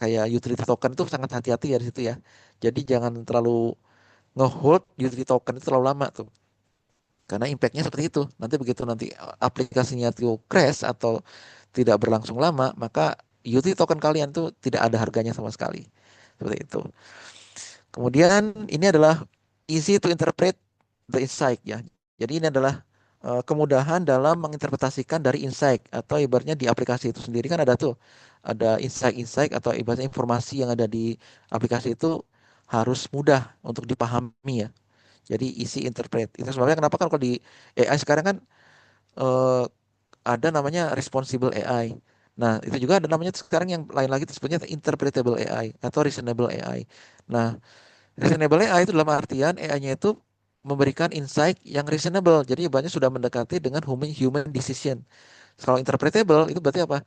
kayak utility token itu sangat hati-hati ya di situ ya. Jadi jangan terlalu ngehold utility token itu terlalu lama tuh. Karena impactnya seperti itu. Nanti begitu nanti aplikasinya tuh crash atau tidak berlangsung lama, maka utility token kalian tuh tidak ada harganya sama sekali. Seperti itu. Kemudian ini adalah easy to interpret the insight ya. Jadi ini adalah kemudahan dalam menginterpretasikan dari insight atau ibaratnya di aplikasi itu sendiri kan ada tuh ada insight-insight atau ibaratnya informasi yang ada di aplikasi itu harus mudah untuk dipahami ya. Jadi easy interpret. Itu sebabnya kenapa kan kalau di AI sekarang kan eh, ada namanya responsible AI. Nah, itu juga ada namanya sekarang yang lain lagi disebutnya interpretable AI atau reasonable AI. Nah, reasonable AI itu dalam artian AI-nya itu memberikan insight yang reasonable. Jadi banyak sudah mendekati dengan human decision. Kalau interpretable itu berarti apa?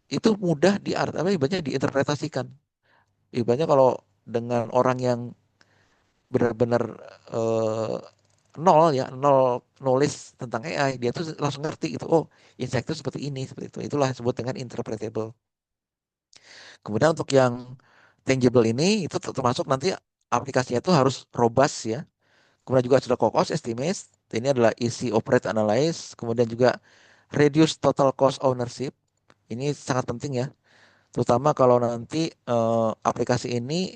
Itu mudah apa ibaratnya diinterpretasikan. Ibaratnya kalau dengan orang yang benar-benar eh, nol ya, nol knowledge tentang AI, dia tuh langsung ngerti gitu. Oh, insight itu seperti ini, seperti itu. Itulah disebut dengan interpretable. Kemudian untuk yang tangible ini itu termasuk nanti aplikasinya itu harus robust ya. Kemudian juga sudah cost estimate. Ini adalah easy operate analyze. Kemudian juga reduce total cost ownership. Ini sangat penting ya. Terutama kalau nanti aplikasi ini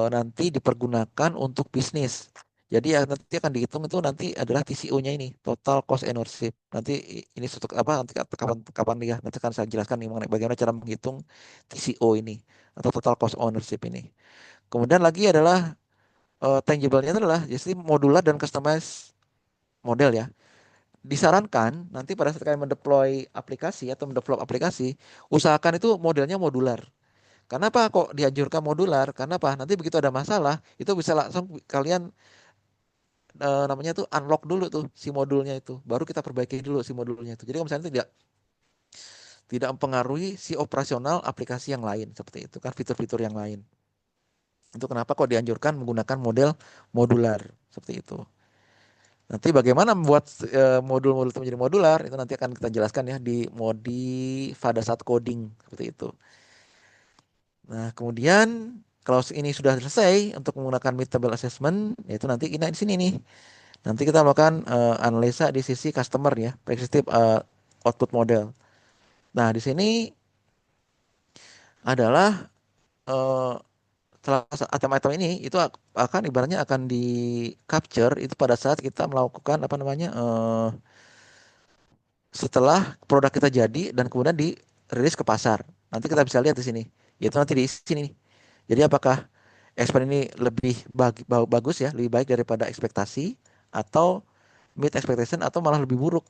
nanti dipergunakan untuk bisnis. Jadi ya nanti akan dihitung itu nanti adalah TCO-nya ini, total cost ownership. Nanti ini suatu apa nanti kapan kapan ya nanti akan saya jelaskan nih mengenai bagaimana cara menghitung TCO ini atau total cost ownership ini. Kemudian lagi adalah tangible-nya adalah jadi modular dan customized model ya. Disarankan nanti pada saat kalian mendeploy aplikasi atau mendevelop aplikasi, usahakan itu modelnya modular. Kenapa kok dianjurkan modular? Karena apa? Nanti begitu ada masalah, itu bisa langsung kalian namanya tuh unlock dulu tuh si modulnya itu. Baru kita perbaiki dulu si modulnya itu. Jadi kalau misalnya tidak tidak mempengaruhi si operasional aplikasi yang lain seperti itu kan fitur-fitur yang lain. Itu kenapa kok dianjurkan menggunakan model modular seperti itu. Nanti bagaimana membuat modul-modul itu menjadi modular itu nanti akan kita jelaskan ya di modi pada saat coding seperti itu. Nah, kemudian kalau ini sudah selesai untuk menggunakan mid-table assessment, yaitu nanti kita di sini nih. Nanti kita melakukan analisa di sisi customer ya, predictive output model. Nah, di sini adalah eh, item-item ini itu akan ibaratnya akan di capture itu pada saat kita melakukan apa namanya setelah produk kita jadi dan kemudian dirilis ke pasar. Nanti kita bisa lihat di sini. Yaitu nanti di sini nih. Jadi apakah ekspor ini lebih bagus ya, lebih baik daripada ekspektasi atau meet expectation atau malah lebih buruk.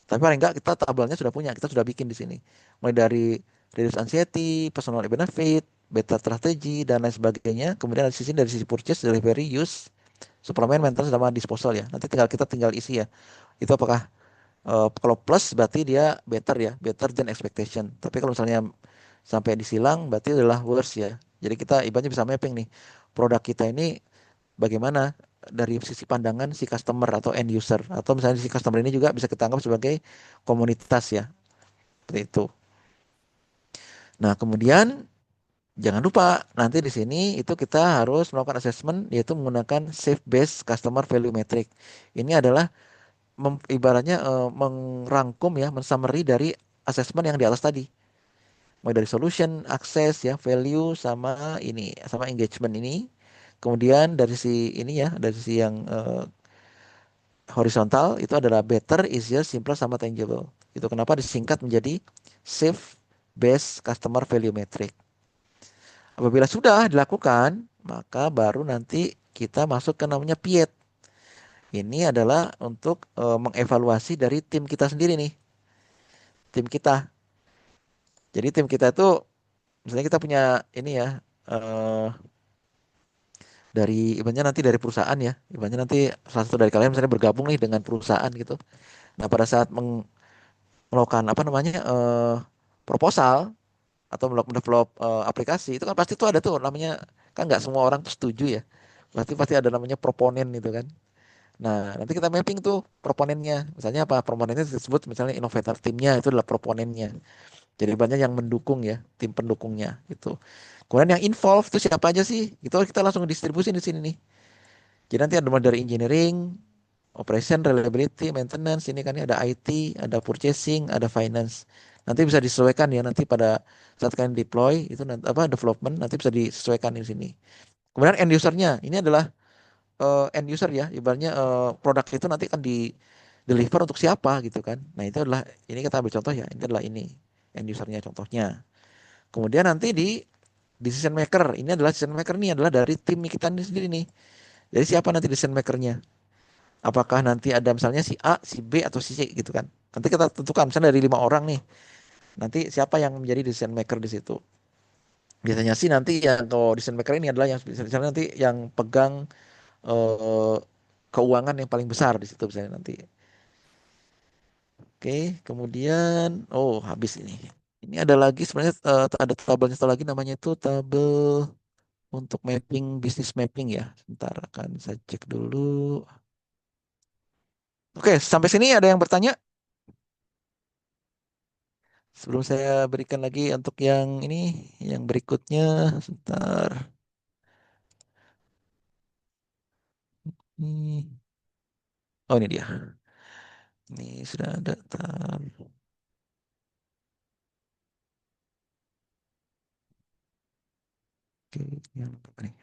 Tapi paling enggak kita tabelnya sudah punya, kita sudah bikin di sini. Mulai dari reduce anxiety, personal benefit, better strategy dan lain sebagainya. Kemudian dari sisi purchase, delivery, use, suplemen, maintenance sama disposal ya. Nanti kita tinggal isi ya. Itu apakah kalau plus berarti dia better ya, better than expectation. Tapi kalau misalnya sampai disilang berarti adalah worse ya. Jadi kita ibaratnya bisa mapping nih produk kita ini bagaimana dari sisi pandangan si customer atau end user atau misalnya si customer ini juga bisa kita anggap sebagai komunitas ya. Seperti itu. Nah, kemudian jangan lupa nanti di sini itu kita harus melakukan assessment yaitu menggunakan safe based customer value metric. Ini adalah ibaratnya merangkum ya, mensummary dari assessment yang di atas tadi. mulai dari solution, akses ya, value sama ini, sama engagement ini. Kemudian dari si ini ya, dari si yang horizontal itu adalah better, easier, simpler sama tangible. Itu kenapa disingkat menjadi SAFe Based Customer Value Metric. Apabila sudah dilakukan, maka baru nanti kita masuk ke namanya PIET. Ini adalah untuk mengevaluasi dari tim kita sendiri nih, tim kita. Jadi tim kita itu misalnya kita punya ini ya, eh, dari ibaratnya nanti dari perusahaan ya, ibaratnya nanti salah satu dari kalian misalnya bergabung nih dengan perusahaan gitu. Nah pada saat melakukan apa namanya proposal atau melakukan develop aplikasi itu kan pasti tuh ada tuh namanya, kan nggak semua orang tuh setuju ya. Pasti pasti ada namanya proponen gitu kan. Nah, nanti kita mapping tuh proponennya. Misalnya apa? Proponennya disebut misalnya innovator timnya itu adalah proponennya. Jadi banyak yang mendukung ya, tim pendukungnya itu. Kemudian yang involved itu siapa aja sih? Itu kita langsung distribusi di sini nih. Jadi nanti ada mulai dari engineering, operation, reliability, maintenance, ini kan ya ada IT, ada purchasing, ada finance. Nanti bisa disesuaikan ya nanti pada saat kalian deploy itu nanti apa development nanti bisa disesuaikan di sini. Kemudian end usernya ini adalah end user ya, ibaratnya produk itu nanti akan di deliver untuk siapa gitu kan. Nah, itu adalah ini kita ambil contoh ya, ini adalah ini end usernya contohnya. Kemudian nanti di decision maker, ini adalah decision maker ini adalah dari tim kita ini sendiri nih. Jadi siapa nanti decision makernya? Apakah nanti ada misalnya si A, si B atau si C gitu kan. Nanti kita tentukan misalnya dari 5 orang nih. Nanti siapa yang menjadi decision maker di situ? Biasanya sih nanti yang kalau decision maker ini adalah yang misalnya nanti yang pegang eh, keuangan yang paling besar di situ misalnya nanti. Oke, kemudian oh habis ini. Ini ada lagi sebenarnya ada tabelnya satu lagi namanya itu tabel untuk mapping bisnis mapping ya. Sebentar akan saya cek dulu. Oke, sampai sini ada yang bertanya? Sebelum saya berikan lagi untuk yang ini, yang berikutnya, sebentar. Ini, oh ini dia. Ini sudah ada. Oke, yang apa nih?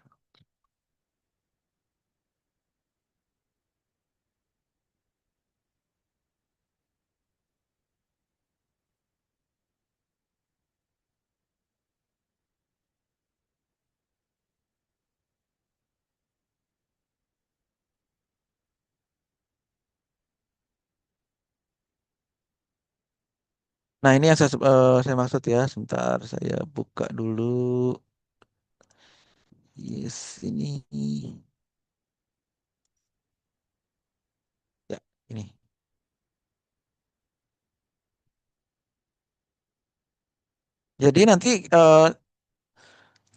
Nah, ini yang saya maksud ya. Sebentar, saya buka dulu. Yes, ini. Ya, ini. Jadi nanti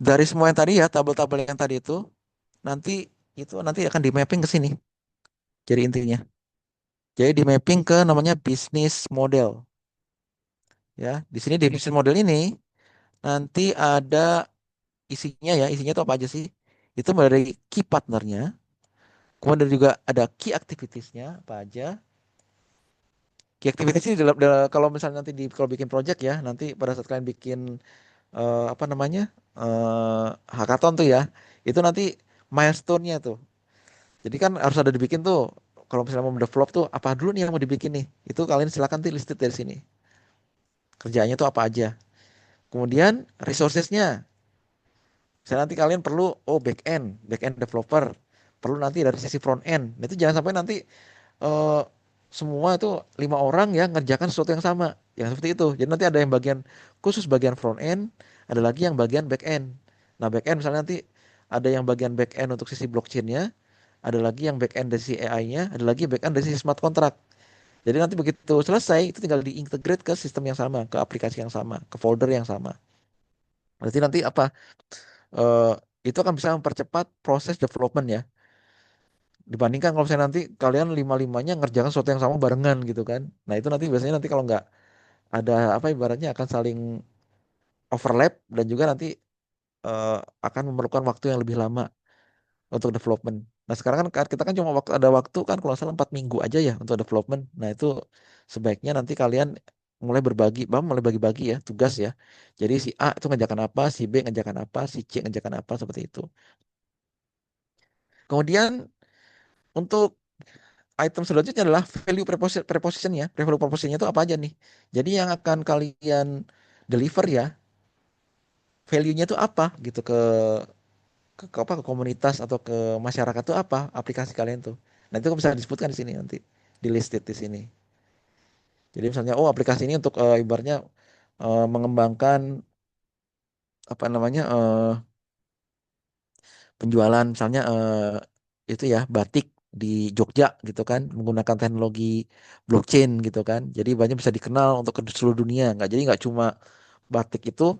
dari semua yang tadi ya, tabel-tabel yang tadi nanti itu nanti akan di mapping ke sini. Jadi intinya. Jadi di mapping ke namanya bisnis model. Ya, di sini di bisnis model ini nanti ada isinya ya, isinya itu apa aja sih? Itu mulai dari key partnernya, kemudian juga ada key activitiesnya apa aja. Key activities ini kalau misalnya nanti kalau bikin project ya, nanti pada saat kalian bikin apa namanya hackathon tuh ya, itu nanti milestone-nya tuh. Jadi kan harus ada dibikin tuh. Kalau misalnya mau develop tuh apa dulu nih yang mau dibikin nih? Itu kalian silakan tuh listed dari sini. Kerjaannya tuh apa aja. Kemudian resourcesnya. Misalnya nanti kalian perlu back end developer, perlu nanti dari sisi front end. Nah, itu jangan sampai nanti eh, semua itu 5 orang ya ngerjakan sesuatu yang sama, yang seperti itu. Jadi nanti ada yang bagian khusus bagian front end, ada lagi yang bagian back end. Nah back end misalnya nanti ada yang bagian back end untuk sisi blockchainnya, ada lagi yang back end dari sisi AI-nya, ada lagi back end dari sisi smart contract. Jadi nanti begitu selesai itu tinggal diintegrate ke sistem yang sama, ke aplikasi yang sama, ke folder yang sama. Berarti nanti apa? eh, itu akan bisa mempercepat proses development ya. Dibandingkan kalau misalnya nanti kalian lima-limanya ngerjakan sesuatu yang sama barengan gitu kan. Nah itu nanti biasanya nanti kalau nggak ada apa ibaratnya akan saling overlap dan juga nanti eh, akan memerlukan waktu yang lebih lama untuk development. Nah sekarang kan kita kan cuma ada waktu kan kalau nggak salah 4 minggu aja ya untuk development. Nah itu sebaiknya nanti kalian mulai bagi-bagi ya tugas ya. Jadi si A itu ngerjakan apa, si B ngerjakan apa, si C ngerjakan apa seperti itu. Kemudian untuk item selanjutnya adalah value preposition ya. Value prepositionnya itu apa aja nih? Jadi yang akan kalian deliver ya, value-nya itu apa gitu ke komunitas atau ke masyarakat itu apa aplikasi kalian tuh. Nah, itu bisa disebutkan di sini nanti di listed di sini. Jadi misalnya oh aplikasi ini untuk ibaratnya mengembangkan apa namanya penjualan misalnya itu ya batik di Jogja gitu kan menggunakan teknologi blockchain gitu kan. Jadi banyak bisa dikenal untuk ke seluruh dunia. Nggak cuma batik itu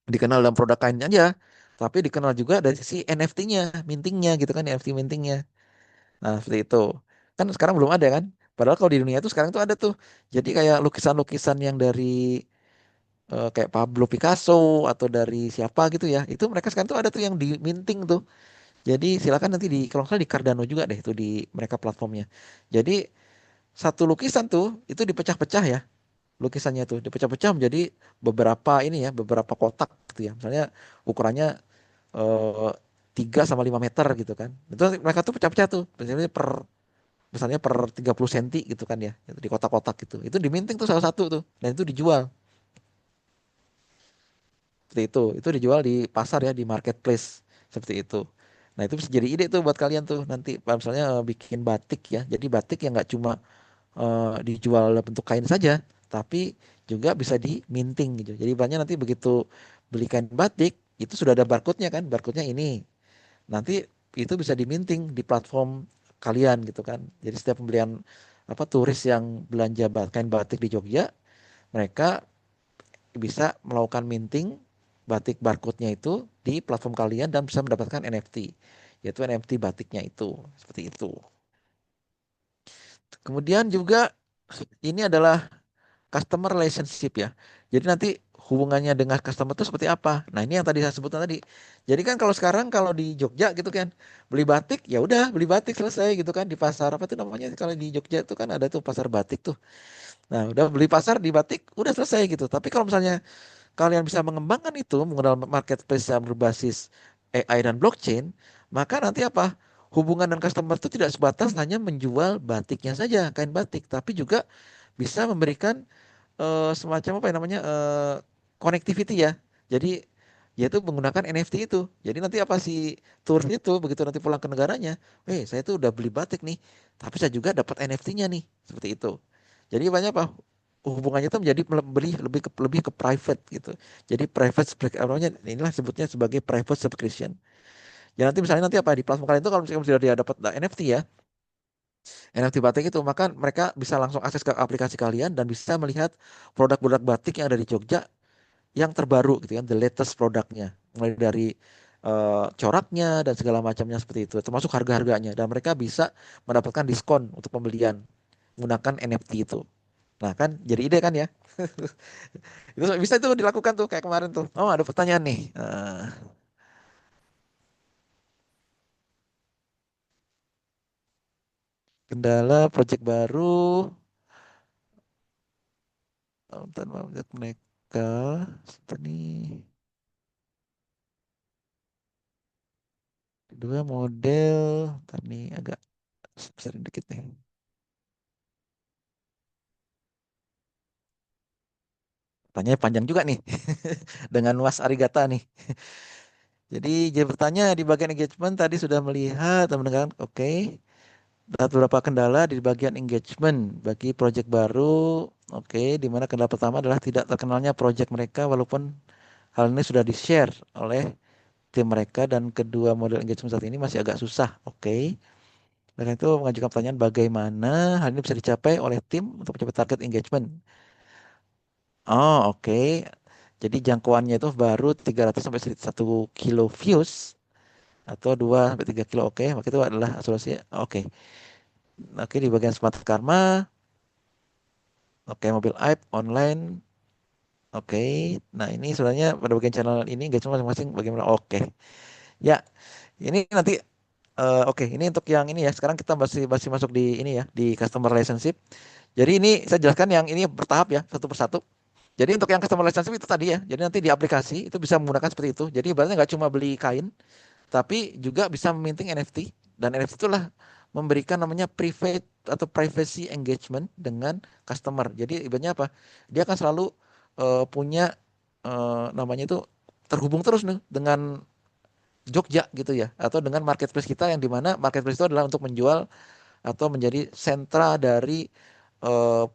dikenal dalam produk kain aja, tapi dikenal juga dari sisi NFT-nya, mintingnya gitu kan, NFT mintingnya. Nah, seperti itu. Kan sekarang belum ada kan? Padahal kalau di dunia itu sekarang tuh ada tuh. Jadi kayak lukisan-lukisan yang dari kayak Pablo Picasso atau dari siapa gitu ya. Itu mereka sekarang tuh ada tuh yang di minting tuh. Jadi silakan nanti di kalau nggak salah di Cardano juga deh itu di mereka platformnya. Jadi satu lukisan tuh itu dipecah-pecah ya. Lukisannya tuh dipecah-pecah menjadi beberapa ini ya, beberapa kotak gitu ya. Misalnya ukurannya eh, 3 sama 5 meter gitu kan. Itu mereka tuh pecah-pecah tuh. Misalnya per 30 senti gitu kan ya. Itu di kotak-kotak gitu. Itu diminting tuh salah satu tuh. Dan itu dijual. Seperti itu. Itu dijual di pasar ya, di marketplace. Seperti itu. Nah itu bisa jadi ide tuh buat kalian tuh nanti misalnya bikin batik ya. Jadi batik yang nggak cuma dijual dalam bentuk kain saja, tapi juga bisa di minting gitu. Jadi banyak nanti begitu beli kain batik itu sudah ada barcode-nya kan, barcode-nya ini. Nanti itu bisa diminting di platform kalian gitu kan. Jadi setiap pembelian apa turis yang belanja kain batik di Jogja, mereka bisa melakukan minting batik barcode-nya itu di platform kalian dan bisa mendapatkan NFT, yaitu NFT batiknya itu. Seperti itu. Kemudian juga ini adalah customer relationship ya. Jadi nanti hubungannya dengan customer itu seperti apa? Nah, ini yang tadi saya sebutkan tadi. Jadi kan kalau sekarang kalau di Jogja gitu kan, beli batik ya udah beli batik selesai gitu kan di pasar apa tuh namanya kalau di Jogja itu kan ada tuh pasar batik tuh. Nah, udah beli pasar di batik udah selesai gitu. Tapi kalau misalnya kalian bisa mengembangkan itu menggunakan marketplace yang berbasis AI dan blockchain, maka nanti apa? Hubungan dan customer itu tidak sebatas hanya menjual batiknya saja, kain batik, tapi juga bisa memberikan semacam apa ya namanya connectivity ya. Jadi yaitu menggunakan NFT itu. Jadi nanti apa si turis itu begitu nanti pulang ke negaranya, saya tuh udah beli batik nih, tapi saya juga dapat NFT-nya nih, seperti itu. Jadi banyak apa hubungannya itu menjadi lebih ke private gitu. Jadi namanya inilah sebutnya sebagai private subscription. Ya nanti misalnya nanti apa di platform kalian itu kalau misalnya sudah dia dapat NFT ya, NFT batik itu maka mereka bisa langsung akses ke aplikasi kalian dan bisa melihat produk-produk batik yang ada di Jogja yang terbaru gitu kan, the latest produknya, mulai dari coraknya dan segala macamnya seperti itu, termasuk harga-harganya dan mereka bisa mendapatkan diskon untuk pembelian menggunakan NFT itu. Nah kan jadi ide kan ya, itu bisa itu dilakukan tuh kayak kemarin tuh. Oh ada pertanyaan nih. Kendala project baru, bentar, maaf, lihat mereka, seperti ini. Kedua model, bentar nih agak sering dikit nih. Tanya panjang juga nih dengan Was Arigata nih. Jadi bertanya di bagian engagement tadi sudah melihat dan mendengarkan, oke. Ada beberapa kendala di bagian engagement bagi project baru, oke. Di mana kendala pertama adalah tidak terkenalnya project mereka walaupun hal ini sudah di-share oleh tim mereka dan kedua model engagement saat ini masih agak susah, oke. Dan itu mengajukan pertanyaan bagaimana hal ini bisa dicapai oleh tim untuk mencapai target engagement. Oh, oke. Jadi jangkauannya itu baru 300 sampai 1 kilo views atau 2 sampai 3 kilo. Oke, maka itu adalah solusi. Oke. Oke, di bagian Smart Karma, oke, mobil app online. Oke. Nah, ini sebenarnya pada bagian channel ini engagement masing-masing bagaimana? Oke. Ya, ini nanti oke, ini untuk yang ini ya. Sekarang kita masih masih masuk di ini ya, di customer relationship. Jadi ini saya jelaskan yang ini bertahap ya, satu persatu. Jadi untuk yang customer relationship itu tadi ya. Jadi nanti di aplikasi itu bisa menggunakan seperti itu. Jadi ibaratnya nggak cuma beli kain, tapi juga bisa meminting NFT. Dan NFT itulah memberikan namanya private atau privacy engagement dengan customer. Jadi ibaratnya apa? Dia akan selalu punya namanya itu terhubung terus nih dengan Jogja gitu ya, atau dengan marketplace kita yang dimana marketplace itu adalah untuk menjual atau menjadi sentra dari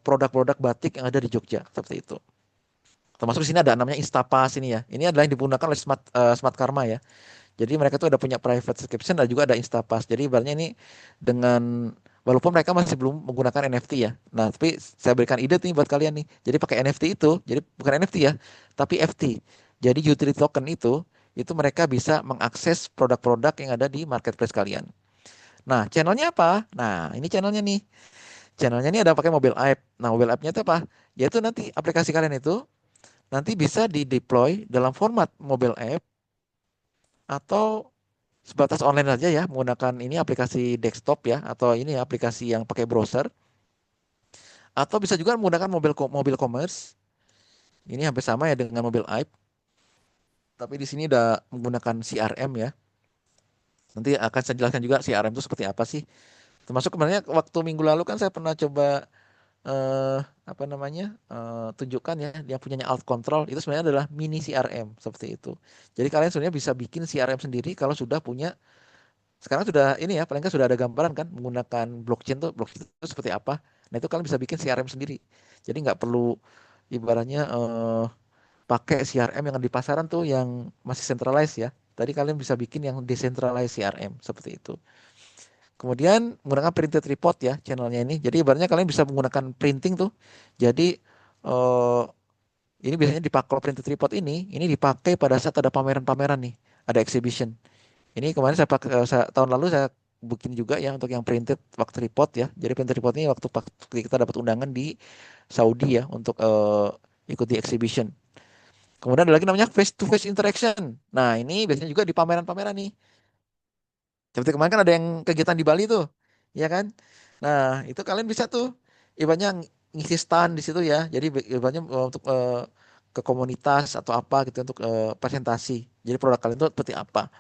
produk-produk batik yang ada di Jogja seperti itu. Termasuk di sini ada namanya Instapas ini ya. Ini adalah yang digunakan oleh Smart Karma ya. Jadi mereka tuh ada punya private subscription dan juga ada Instapass. Jadi ibaratnya ini dengan walaupun mereka masih belum menggunakan NFT ya. Nah, tapi saya berikan ide nih buat kalian nih. Jadi pakai NFT itu, jadi bukan NFT ya, tapi FT. Jadi utility token itu mereka bisa mengakses produk-produk yang ada di marketplace kalian. Nah, channelnya apa? Nah, ini channelnya nih. Channelnya ini ada pakai mobile app. Nah, mobile app-nya itu apa? Yaitu nanti aplikasi kalian itu nanti bisa di-deploy dalam format mobile app atau sebatas online aja ya menggunakan ini aplikasi desktop ya atau ini ya, aplikasi yang pakai browser atau bisa juga menggunakan mobil commerce. Ini hampir sama ya dengan mobile app, tapi di sini udah menggunakan CRM ya. Nanti akan saya jelaskan juga CRM itu seperti apa sih. Termasuk kemarin waktu minggu lalu kan saya pernah coba apa namanya tunjukkan ya dia punyanya Alt Control itu sebenarnya adalah mini CRM seperti itu. Jadi kalian sebenarnya bisa bikin CRM sendiri kalau sudah punya. Sekarang sudah ini ya, paling nggak sudah ada gambaran kan menggunakan blockchain itu seperti apa. Nah itu kalian bisa bikin CRM sendiri. Jadi nggak perlu ibaratnya pakai CRM yang di pasaran tuh yang masih centralized ya. Tadi kalian bisa bikin yang decentralized CRM seperti itu. Kemudian menggunakan printed report ya channelnya ini. Jadi ibaratnya kalian bisa menggunakan printing tuh. Jadi eh, ini biasanya dipakai kalau printed report ini dipakai pada saat ada pameran-pameran nih, ada exhibition. Ini kemarin tahun lalu saya bikin juga ya untuk yang printed waktu report ya. Jadi printed report ini waktu kita dapat undangan di Saudi ya untuk ikuti exhibition. Kemudian ada lagi namanya face to face interaction. Nah, ini biasanya juga di pameran-pameran nih. Seperti kemarin kan ada yang kegiatan di Bali tuh, ya kan? Nah, itu kalian bisa tuh ibaratnya ngisi stand di situ ya. Jadi ibaratnya untuk ke komunitas atau apa gitu untuk presentasi. Jadi produk kalian itu seperti apa.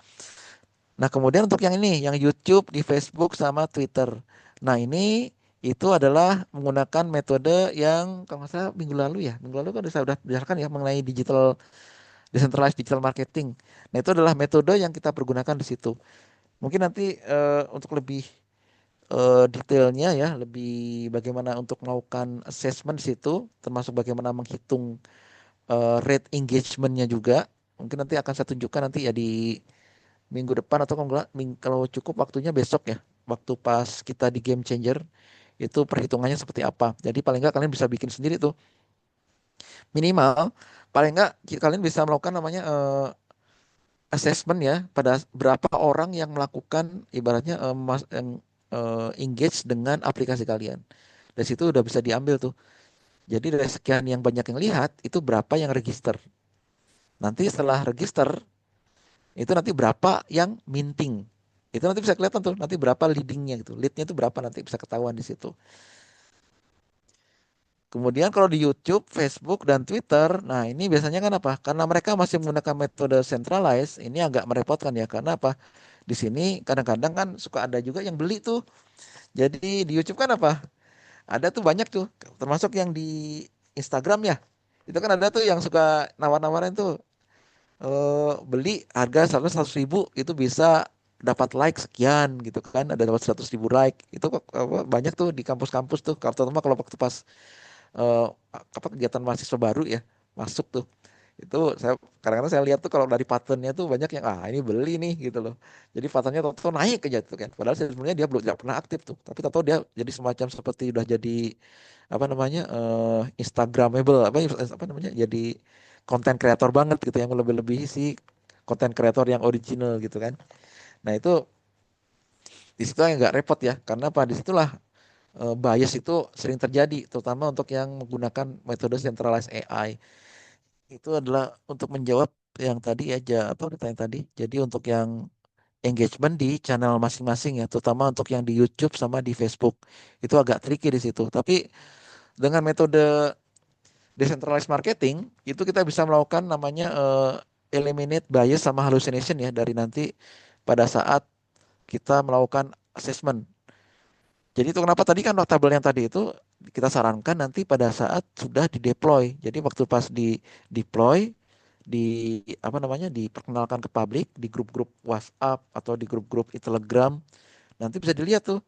Nah, kemudian untuk yang ini, yang YouTube, di Facebook sama Twitter. Nah, ini itu adalah menggunakan metode yang kalau nggak salah minggu lalu ya. Minggu lalu kan sudah bicarakan ya mengenai decentralized digital marketing. Nah, itu adalah metode yang kita pergunakan di situ. Mungkin nanti untuk lebih detailnya ya, lebih bagaimana untuk melakukan assessment di situ, termasuk bagaimana menghitung rate engagementnya juga. Mungkin nanti akan saya tunjukkan nanti ya di minggu depan atau kalau enggak kalau cukup waktunya besok ya waktu pas kita di Game Changer itu perhitungannya seperti apa. Jadi paling enggak kalian bisa bikin sendiri tuh minimal paling enggak kalian bisa melakukan namanya assessment ya pada berapa orang yang melakukan ibaratnya engage dengan aplikasi kalian. Dari situ udah bisa diambil tuh. Jadi dari sekian yang banyak yang lihat itu berapa yang register. Nanti setelah register itu nanti berapa yang minting. Itu nanti bisa kelihatan tuh, nanti berapa leadingnya gitu. Leadnya itu berapa nanti bisa ketahuan di situ. Kemudian kalau di YouTube, Facebook, dan Twitter, nah ini biasanya kan apa? Karena mereka masih menggunakan metode centralized, ini agak merepotkan ya. Karena apa? Di sini kadang-kadang kan suka ada juga yang beli tuh. Jadi di YouTube kan apa? Ada tuh banyak tuh, termasuk yang di Instagram ya. Itu kan ada tuh yang suka nawar-nawarin tuh beli harga 100.000 itu bisa dapat like sekian gitu kan ada dapat 100.000 like itu kok banyak tuh di kampus-kampus tuh terutama kalau waktu pas eh, apa kegiatan mahasiswa baru ya masuk tuh itu saya kadang-kadang saya lihat tuh kalau dari patternnya tuh banyak yang ini beli nih gitu loh jadi patternnya tuh naik aja tuh kan padahal sebenarnya dia belum tidak pernah aktif tuh tapi tahu dia jadi semacam seperti udah jadi apa namanya Instagramable apa namanya jadi konten kreator banget gitu yang lebih-lebih si konten kreator yang original gitu kan nah itu di situ yang nggak repot ya karena apa di situlah bias itu sering terjadi terutama untuk yang menggunakan metode centralized AI itu adalah untuk menjawab yang tadi aja apa pertanyaan tadi. Jadi untuk yang engagement di channel masing-masing ya, terutama untuk yang di YouTube sama di Facebook itu agak tricky di situ. Tapi dengan metode decentralized marketing itu kita bisa melakukan namanya eliminate bias sama hallucination ya dari nanti pada saat kita melakukan assessment. Jadi itu kenapa tadi kan tabel yang tadi itu kita sarankan nanti pada saat sudah di deploy. Jadi waktu pas di deploy di apa namanya diperkenalkan ke publik di grup-grup WhatsApp atau di grup-grup Telegram nanti bisa dilihat tuh.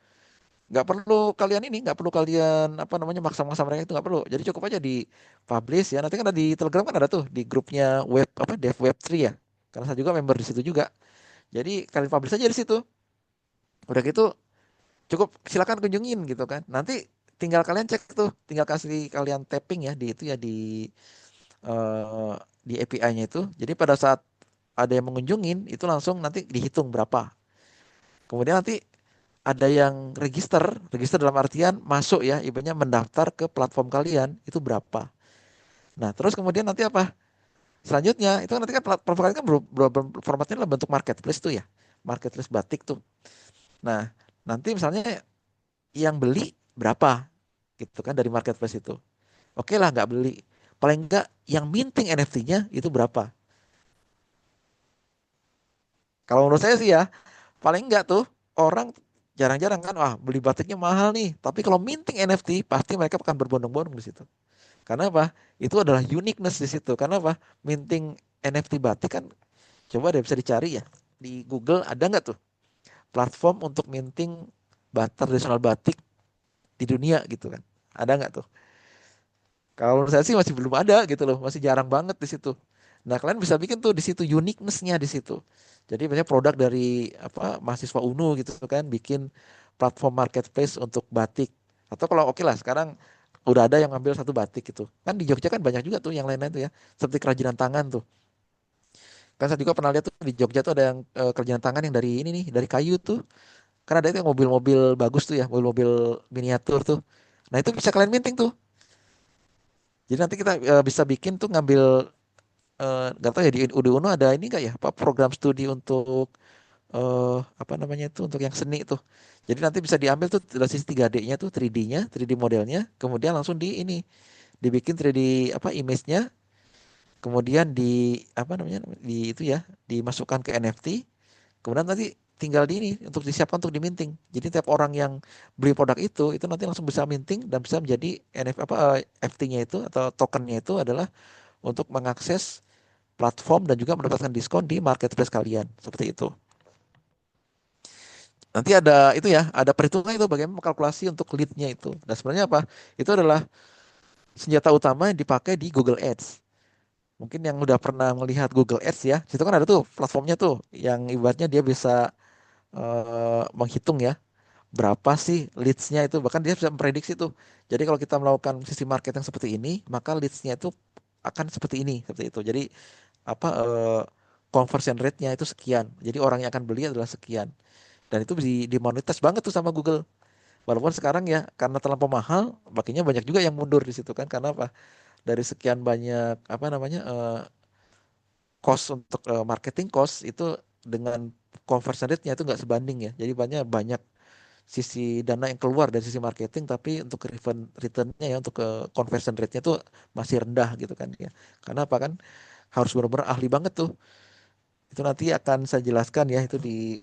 Nggak perlu kalian ini, nggak perlu kalian apa namanya maksa-maksa mereka itu nggak perlu. Jadi cukup aja di publish ya. Nanti kan ada di Telegram kan ada tuh di grupnya web apa Dev Web 3 ya. Karena saya juga member di situ juga. Jadi kalian publish aja di situ. Udah gitu cukup silakan kunjungin gitu kan. Nanti tinggal kalian cek tuh, tinggal kasih kalian tapping ya di itu ya eh, di API-nya itu. Jadi pada saat ada yang mengunjungin itu langsung nanti dihitung berapa. Kemudian nanti ada yang register dalam artian masuk ya, ibaratnya mendaftar ke platform kalian itu berapa. Nah, terus kemudian nanti apa? Selanjutnya itu kan nanti kan platform kalian kan formatnya adalah bentuk marketplace tuh ya, marketplace batik tuh. Nah, nanti misalnya yang beli berapa gitu kan dari marketplace itu. Oke lah nggak beli. Paling nggak yang minting NFT-nya itu berapa? Kalau menurut saya sih ya, paling nggak tuh orang jarang-jarang kan, wah beli batiknya mahal nih. Tapi kalau minting NFT pasti mereka akan berbondong-bondong di situ. Karena apa? Itu adalah uniqueness di situ. Karena apa? Minting NFT batik kan, coba deh bisa dicari ya di Google ada nggak tuh platform untuk minting tradisional batik di dunia gitu kan? Ada nggak tuh? Kalau menurut saya sih masih belum ada gitu loh, masih jarang banget di situ. Nah, kalian bisa bikin tuh di situ uniqueness-nya di situ. Jadi banyak produk dari apa mahasiswa UNU gitu kan bikin platform marketplace untuk batik. Atau kalau oke lah sekarang udah ada yang ngambil satu batik gitu. Kan di Jogja kan banyak juga tuh yang lain-lain tuh ya, seperti kerajinan tangan tuh. Kan saya juga pernah lihat tuh di Jogja tuh ada yang kerajinan tangan yang dari ini nih, dari kayu tuh. Kan ada itu yang mobil-mobil bagus tuh ya, mobil-mobil miniatur tuh. Nah, itu bisa kalian minting tuh. Jadi nanti kita bisa bikin tuh ngambil nggak tahu ya di UD Uno ada ini nggak ya apa program studi untuk apa namanya itu untuk yang seni tuh. Jadi nanti bisa diambil tuh dari sisi 3D-nya tuh 3D-nya, 3D modelnya, kemudian langsung di ini dibikin 3D apa image-nya, kemudian di apa namanya di itu ya dimasukkan ke NFT, kemudian nanti tinggal di ini untuk disiapkan untuk diminting. Jadi tiap orang yang beli produk itu nanti langsung bisa minting dan bisa menjadi NFT apa FT-nya itu atau tokennya itu adalah untuk mengakses platform dan juga mendapatkan diskon di marketplace kalian. Seperti itu. Nanti ada itu ya, ada perhitungan itu bagaimana kalkulasi untuk lead-nya itu. Dan sebenarnya apa? Itu adalah senjata utama yang dipakai di Google Ads. Mungkin yang udah pernah melihat Google Ads ya, situ kan ada tuh platformnya tuh yang ibaratnya dia bisa menghitung ya berapa sih leads-nya itu. Bahkan dia bisa memprediksi tuh. Jadi kalau kita melakukan sisi marketing seperti ini, maka leads-nya itu akan seperti ini, seperti itu. Jadi apa conversion rate-nya itu sekian. Jadi orang yang akan beli adalah sekian. Dan itu dimonetize banget tuh sama Google. Walaupun sekarang ya karena terlampau mahal, makanya banyak juga yang mundur di situ kan karena apa? Dari sekian banyak apa namanya cost untuk marketing cost itu dengan conversion rate-nya itu nggak sebanding ya. Jadi banyak banyak sisi dana yang keluar dari sisi marketing tapi untuk return-nya ya untuk ke conversion rate-nya itu masih rendah gitu kan ya. Karena apa kan harus benar-benar ahli banget tuh. Itu nanti akan saya jelaskan ya itu di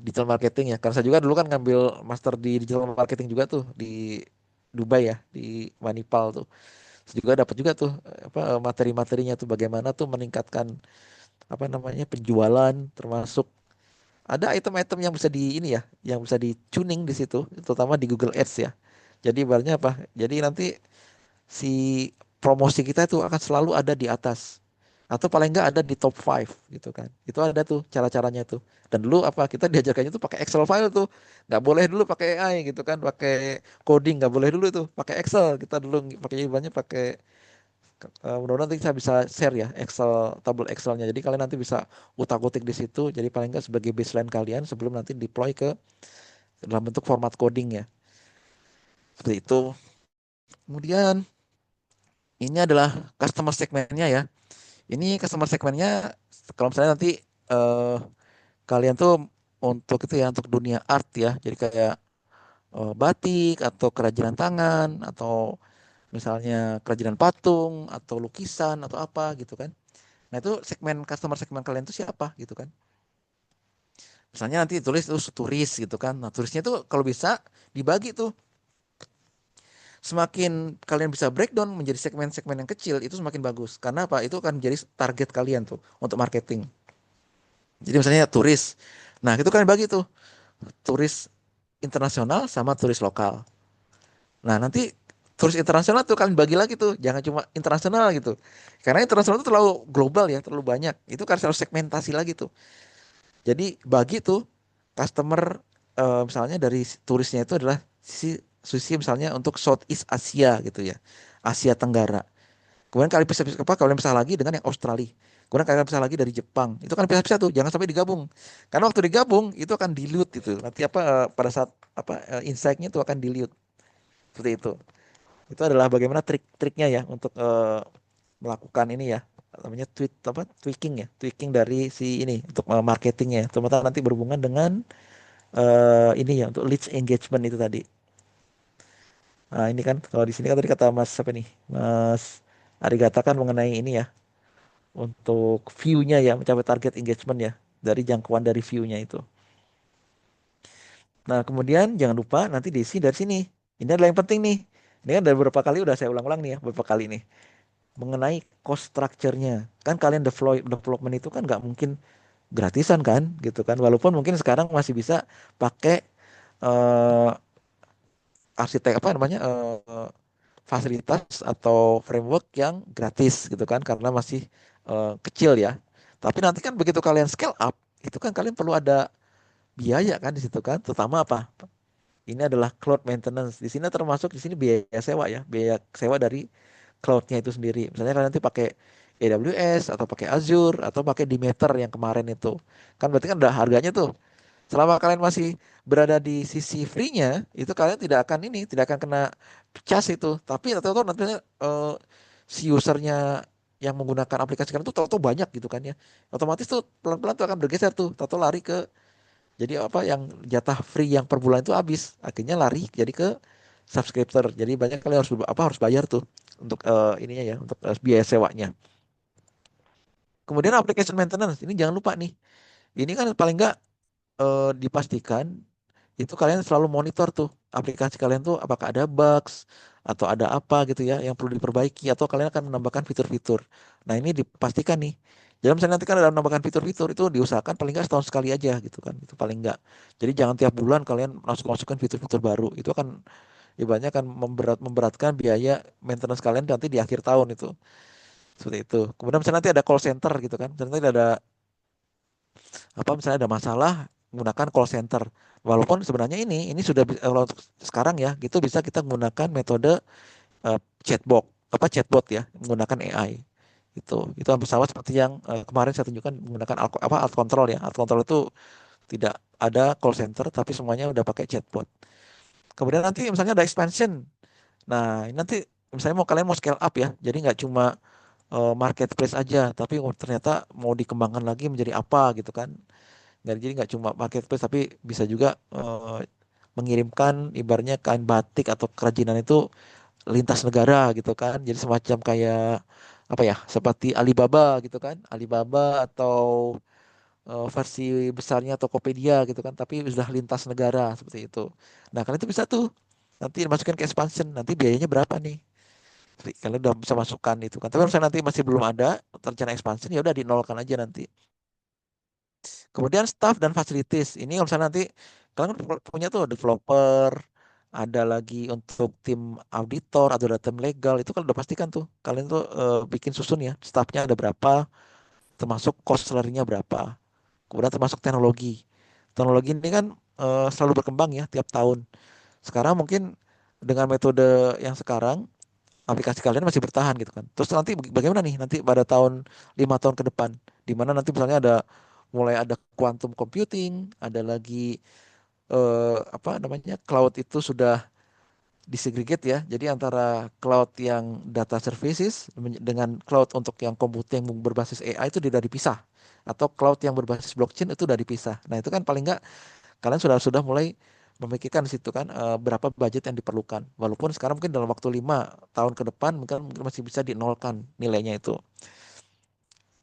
digital marketing ya. Karena saya juga dulu kan ngambil master di digital marketing juga tuh di Dubai ya, di Manipal tuh. Saya juga dapat juga tuh apa materi-materinya tuh bagaimana tuh meningkatkan apa namanya penjualan termasuk ada item-item yang bisa di ini ya, yang bisa di tuning di situ, terutama di Google Ads ya. Jadi ibaratnya apa? Jadi nanti si promosi kita itu akan selalu ada di atas atau paling enggak ada di top 5 gitu kan. Itu ada tuh cara-caranya tuh. Dan dulu apa kita diajarkannya tuh pakai Excel file tuh. Nggak boleh dulu pakai AI gitu kan, pakai coding nggak boleh dulu tuh, pakai Excel. Kita dulu pakai banyak pakai mudah-mudahan nanti saya bisa share ya Excel tabel Excelnya. Jadi kalian nanti bisa utak-utik di situ. Jadi paling enggak sebagai baseline kalian sebelum nanti deploy ke dalam bentuk format coding ya. Seperti itu. Kemudian ini adalah customer segmentnya ya. Ini customer segmentnya kalau misalnya nanti eh, kalian tuh untuk itu ya untuk dunia art ya. Jadi kayak batik atau kerajinan tangan atau misalnya kerajinan patung atau lukisan atau apa gitu kan. Nah itu segmen kalian itu siapa gitu kan. Misalnya nanti tulis tuh turis gitu kan. Nah turisnya tuh kalau bisa dibagi tuh. Semakin kalian bisa breakdown menjadi segmen-segmen yang kecil itu semakin bagus. Karena apa? Itu akan menjadi target kalian tuh untuk marketing. Jadi misalnya turis. Nah itu kalian bagi tuh. Turis internasional sama turis lokal. Nah nanti turis internasional tuh kalian bagi lagi tuh. Jangan cuma internasional gitu. Karena internasional itu terlalu global ya. Terlalu banyak. Itu kan harus segmentasi lagi tuh. Jadi bagi tuh customer misalnya dari turisnya itu adalah sisi misalnya untuk Southeast Asia gitu ya. Asia Tenggara. Kemudian kalian bisa apa? Kalian pisah lagi dengan yang Australia. Kemudian kalian pisah lagi dari Jepang. Itu kan pisah-pisah tuh, jangan sampai digabung. Karena waktu digabung itu akan dilute itu. Nanti apa pada saat apa insight-nya itu akan dilute. Seperti itu. Itu adalah bagaimana trik-triknya ya untuk melakukan ini ya. Namanya tweaking ya. Tweaking dari si ini untuk marketingnya. Terutama nanti berhubungan dengan ini ya untuk leads engagement itu tadi. Nah, ini kan kalau di sini kan tadi kata Mas apa nih? Mas Arigata kan mengenai ini ya untuk view-nya ya, mencapai target engagement ya, dari jangkauan dari view-nya itu. Nah, kemudian jangan lupa nanti diisi dari sini. Ini adalah yang penting nih. Ini kan dari beberapa kali udah saya ulang-ulang nih ya, beberapa kali nih. Mengenai cost structure-nya. Kan kalian development itu kan nggak mungkin gratisan kan, gitu kan. Walaupun mungkin sekarang masih bisa pakai eh, arsitek apa namanya fasilitas atau framework yang gratis gitu kan karena masih kecil ya. Tapi nanti kan begitu kalian scale up, itu kan kalian perlu ada biaya kan di situ kan, terutama apa? Ini adalah cloud maintenance. Di sini termasuk di sini biaya sewa ya, biaya sewa dari cloudnya itu sendiri. Misalnya kalian nanti pakai AWS atau pakai Azure atau pakai Demeter yang kemarin itu. Kan berarti kan udah harganya tuh. Selama kalian masih berada di sisi free-nya, itu kalian tidak akan ini, tidak akan kena cas itu. Tapi tahu-tahu nanti si usernya yang menggunakan aplikasi kalian tuh tahu-tahu banyak gitu kan ya. Otomatis tuh pelan-pelan tuh akan bergeser tuh, tahu-tahu lari ke jadi apa yang jatah free yang per bulan itu habis, akhirnya lari jadi ke subscriber. Jadi banyak kalian harus apa harus bayar tuh untuk ininya ya, untuk biaya sewanya. Kemudian application maintenance ini jangan lupa nih. Ini kan paling nggak dipastikan itu kalian selalu monitor tuh aplikasi kalian tuh apakah ada bugs atau ada apa gitu ya yang perlu diperbaiki atau kalian akan menambahkan fitur-fitur. Nah ini dipastikan nih. Jadi misalnya nanti kan ada menambahkan fitur-fitur itu diusahakan paling nggak setahun sekali aja gitu kan. Itu paling nggak. Jadi jangan tiap bulan kalian masukkan fitur-fitur baru. Itu akan ibaratnya akan memberatkan biaya maintenance kalian nanti di akhir tahun itu. Seperti itu. Kemudian misalnya nanti ada call center gitu kan. Misalnya nanti ada apa misalnya ada masalah menggunakan call center. Walaupun sebenarnya ini sudah kalau untuk sekarang ya gitu bisa kita menggunakan metode chatbot chatbot ya menggunakan AI. Itu hampir sama seperti yang kemarin saya tunjukkan menggunakan alt control ya. Alt control itu tidak ada call center tapi semuanya udah pakai chatbot. Kemudian nanti misalnya ada expansion. Nah, ini nanti misalnya kalian mau scale up ya. Jadi nggak cuma marketplace aja, tapi ternyata mau dikembangkan lagi menjadi apa gitu kan. Jadi nggak cuma marketplace tapi bisa juga mengirimkan ibaratnya kain batik atau kerajinan itu lintas negara gitu kan. Jadi semacam kayak apa ya? Seperti Alibaba gitu kan. Alibaba atau versi besarnya Tokopedia gitu kan, tapi sudah lintas negara seperti itu. Nah, kalian itu bisa tuh nanti dimasukin ke expansion. Nanti biayanya berapa nih? Kalian udah bisa masukkan itu kan. Tapi misalnya nanti masih belum ada rencana expansion ya udah dinolkan aja nanti. Kemudian staff dan facilities. Ini kalau misalnya nanti kalian punya tuh developer, ada lagi untuk tim auditor atau ada tim legal, itu kan udah pastikan tuh. Kalian tuh bikin susun ya, staffnya ada berapa, termasuk cost salary-nya berapa. Kemudian termasuk teknologi. Teknologi ini kan selalu berkembang ya tiap tahun. Sekarang mungkin dengan metode yang sekarang aplikasi kalian masih bertahan gitu kan. Terus nanti bagaimana nih nanti pada 5 tahun ke depan, di mana nanti misalnya mulai ada quantum computing, ada lagi apa namanya cloud itu sudah disegregate ya. Jadi antara cloud yang data services dengan cloud untuk yang computing berbasis AI itu tidak dipisah. Atau cloud yang berbasis blockchain itu sudah dipisah. Nah itu kan paling nggak kalian sudah mulai memikirkan di situ kan berapa budget yang diperlukan. Walaupun sekarang mungkin dalam waktu 5 tahun ke depan mungkin masih bisa dinolkan nilainya itu.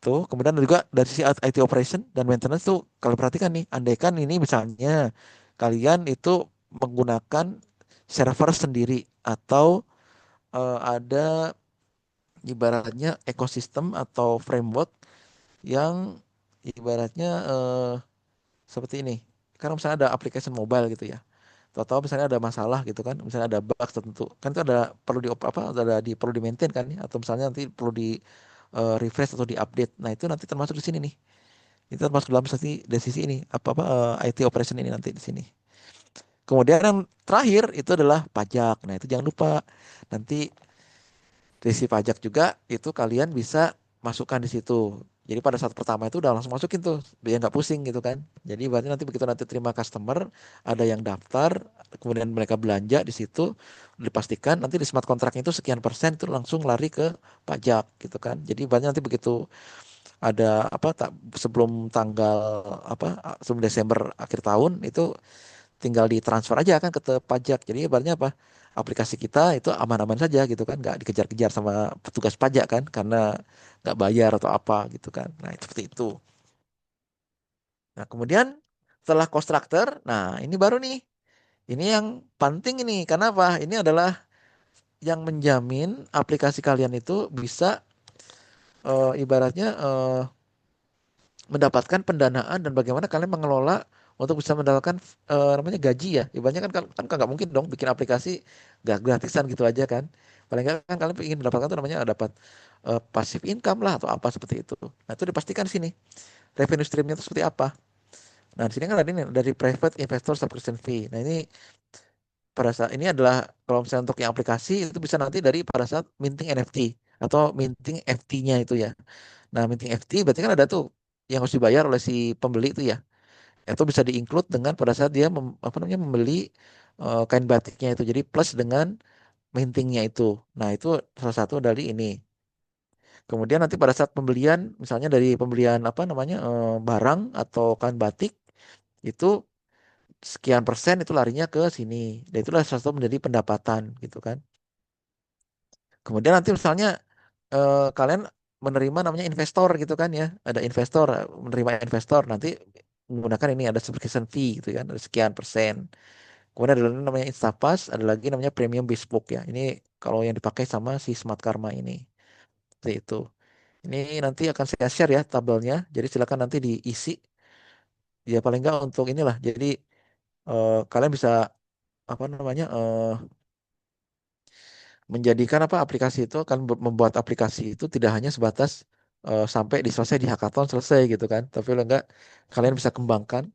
Tuh, kemudian juga dari sisi IT operation dan maintenance tuh kalau perhatikan nih, andaikan ini misalnya kalian itu menggunakan server sendiri atau ada ibaratnya ekosistem atau framework yang ibaratnya seperti ini. Karena misalnya ada application mobile gitu ya. Tahu-tahu misalnya ada masalah gitu kan, misalnya ada bug tertentu. Kan itu ada perlu di apa perlu di maintain kan ya, atau misalnya nanti perlu di refresh atau di update. Nah, itu nanti termasuk di sini nih. Itu termasuk dalam sisi dari sisi ini apa IT operation ini nanti di sini. Kemudian yang terakhir itu adalah pajak. Nah, itu jangan lupa nanti risi pajak juga itu kalian bisa masukkan di situ. Jadi pada saat pertama itu udah langsung masukin tuh, biar nggak pusing gitu kan. Jadi berarti nanti begitu nanti terima customer, ada yang daftar, kemudian mereka belanja di situ, dipastikan nanti di smart contract itu sekian persen itu langsung lari ke pajak gitu kan. Jadi berarti nanti begitu ada apa tak sebelum tanggal sebelum Desember akhir tahun itu tinggal ditransfer aja kan ke pajak. Jadi ibaratnya apa? Aplikasi kita itu aman-aman saja gitu kan, nggak dikejar-kejar sama petugas pajak kan, karena nggak bayar atau apa gitu kan. Nah, itu seperti itu. Nah, kemudian setelah constructor, nah ini baru nih, ini yang penting ini. Karena apa? Ini adalah yang menjamin aplikasi kalian itu bisa ibaratnya mendapatkan pendanaan dan bagaimana kalian mengelola untuk bisa mendapatkan namanya gaji ya. Ibaratnya kan nggak mungkin dong bikin aplikasi nggak gratisan gitu aja kan. Paling nggak kan kalian ingin mendapatkan tuh namanya dapat passive income lah atau apa seperti itu. Nah, itu dipastikan di sini revenue streamnya itu seperti apa. Nah, di sini kan ada ini dari private investor subscription fee. Nah, ini pada saat ini adalah kalau misalnya untuk yang aplikasi itu bisa nanti dari pada saat minting NFT atau minting FT-nya itu ya. Nah, minting FT berarti kan ada tuh yang harus dibayar oleh si pembeli itu ya. Itu bisa di-include dengan pada saat dia membeli kain batiknya itu. Jadi plus dengan mintingnya itu. Nah, itu salah satu dari ini. Kemudian nanti pada saat pembelian, misalnya dari pembelian barang atau kain batik itu sekian persen itu larinya ke sini. Dan itulah salah satu menjadi pendapatan gitu kan. Kemudian nanti misalnya kalian menerima namanya investor gitu kan ya. Ada investor, menerima investor nanti menggunakan ini ada subscription fee gitu kan, ada sekian persen. Kemudian ada lagi namanya Instapass, ada lagi namanya Premium Bespoke ya. Ini kalau yang dipakai sama si Smart Karma ini. Seperti itu. Ini nanti akan saya share ya tabelnya. Jadi silakan nanti diisi. Ya paling enggak untuk inilah. Jadi kalian bisa menjadikan aplikasi itu akan membuat aplikasi itu tidak hanya sebatas sampai selesai di hackathon selesai gitu kan. Tapi paling enggak kalian bisa kembangkan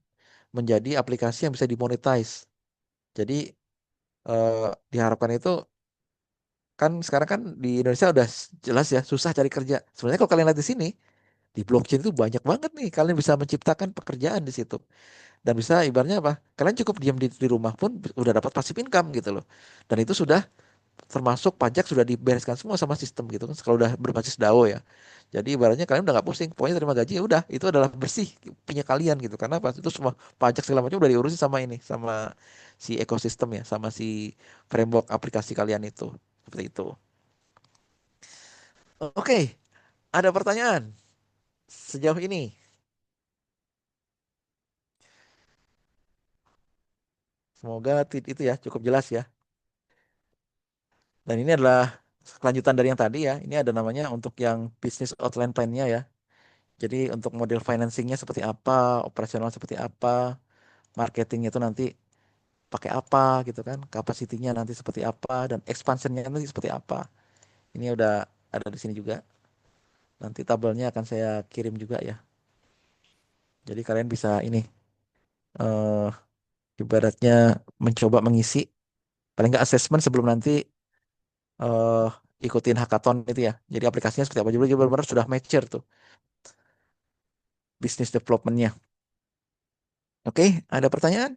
menjadi aplikasi yang bisa dimonetize. Jadi eh, diharapkan itu kan sekarang kan di Indonesia udah jelas ya susah cari kerja. Sebenarnya kalau kalian lihat di sini di blockchain itu banyak banget nih kalian bisa menciptakan pekerjaan di situ dan bisa ibaratnya apa? Kalian cukup diam di rumah pun udah dapat passive income gitu loh. Dan itu sudah termasuk pajak sudah dibereskan semua sama sistem gitu kan kalau udah berbasis DAO ya. Jadi ibaratnya kalian udah nggak pusing, pokoknya terima gaji ya udah itu adalah bersih punya kalian gitu. Karena apa? Itu semua pajak segala macam udah diurusin sama ini, sama si ekosistem ya, sama si framework aplikasi kalian itu. Seperti itu. Oke, ada pertanyaan sejauh ini? Semoga itu ya cukup jelas ya. Dan ini adalah kelanjutan dari yang tadi ya. Ini ada namanya untuk yang bisnis outline plan-nya ya. Jadi untuk model financingnya seperti apa, operasional seperti apa, marketingnya itu nanti pakai apa gitu kan, kapasitinya nanti seperti apa, dan expansionnya nanti seperti apa. Ini udah ada di sini juga. Nanti tabelnya akan saya kirim juga ya. Jadi kalian bisa ini eh ibaratnya mencoba mengisi paling nggak assessment sebelum nanti eh ikutin hackathon itu ya. Jadi aplikasinya seperti apa. Jadi benar-benar sudah mature tuh bisnis development-nya. Oke, ada pertanyaan?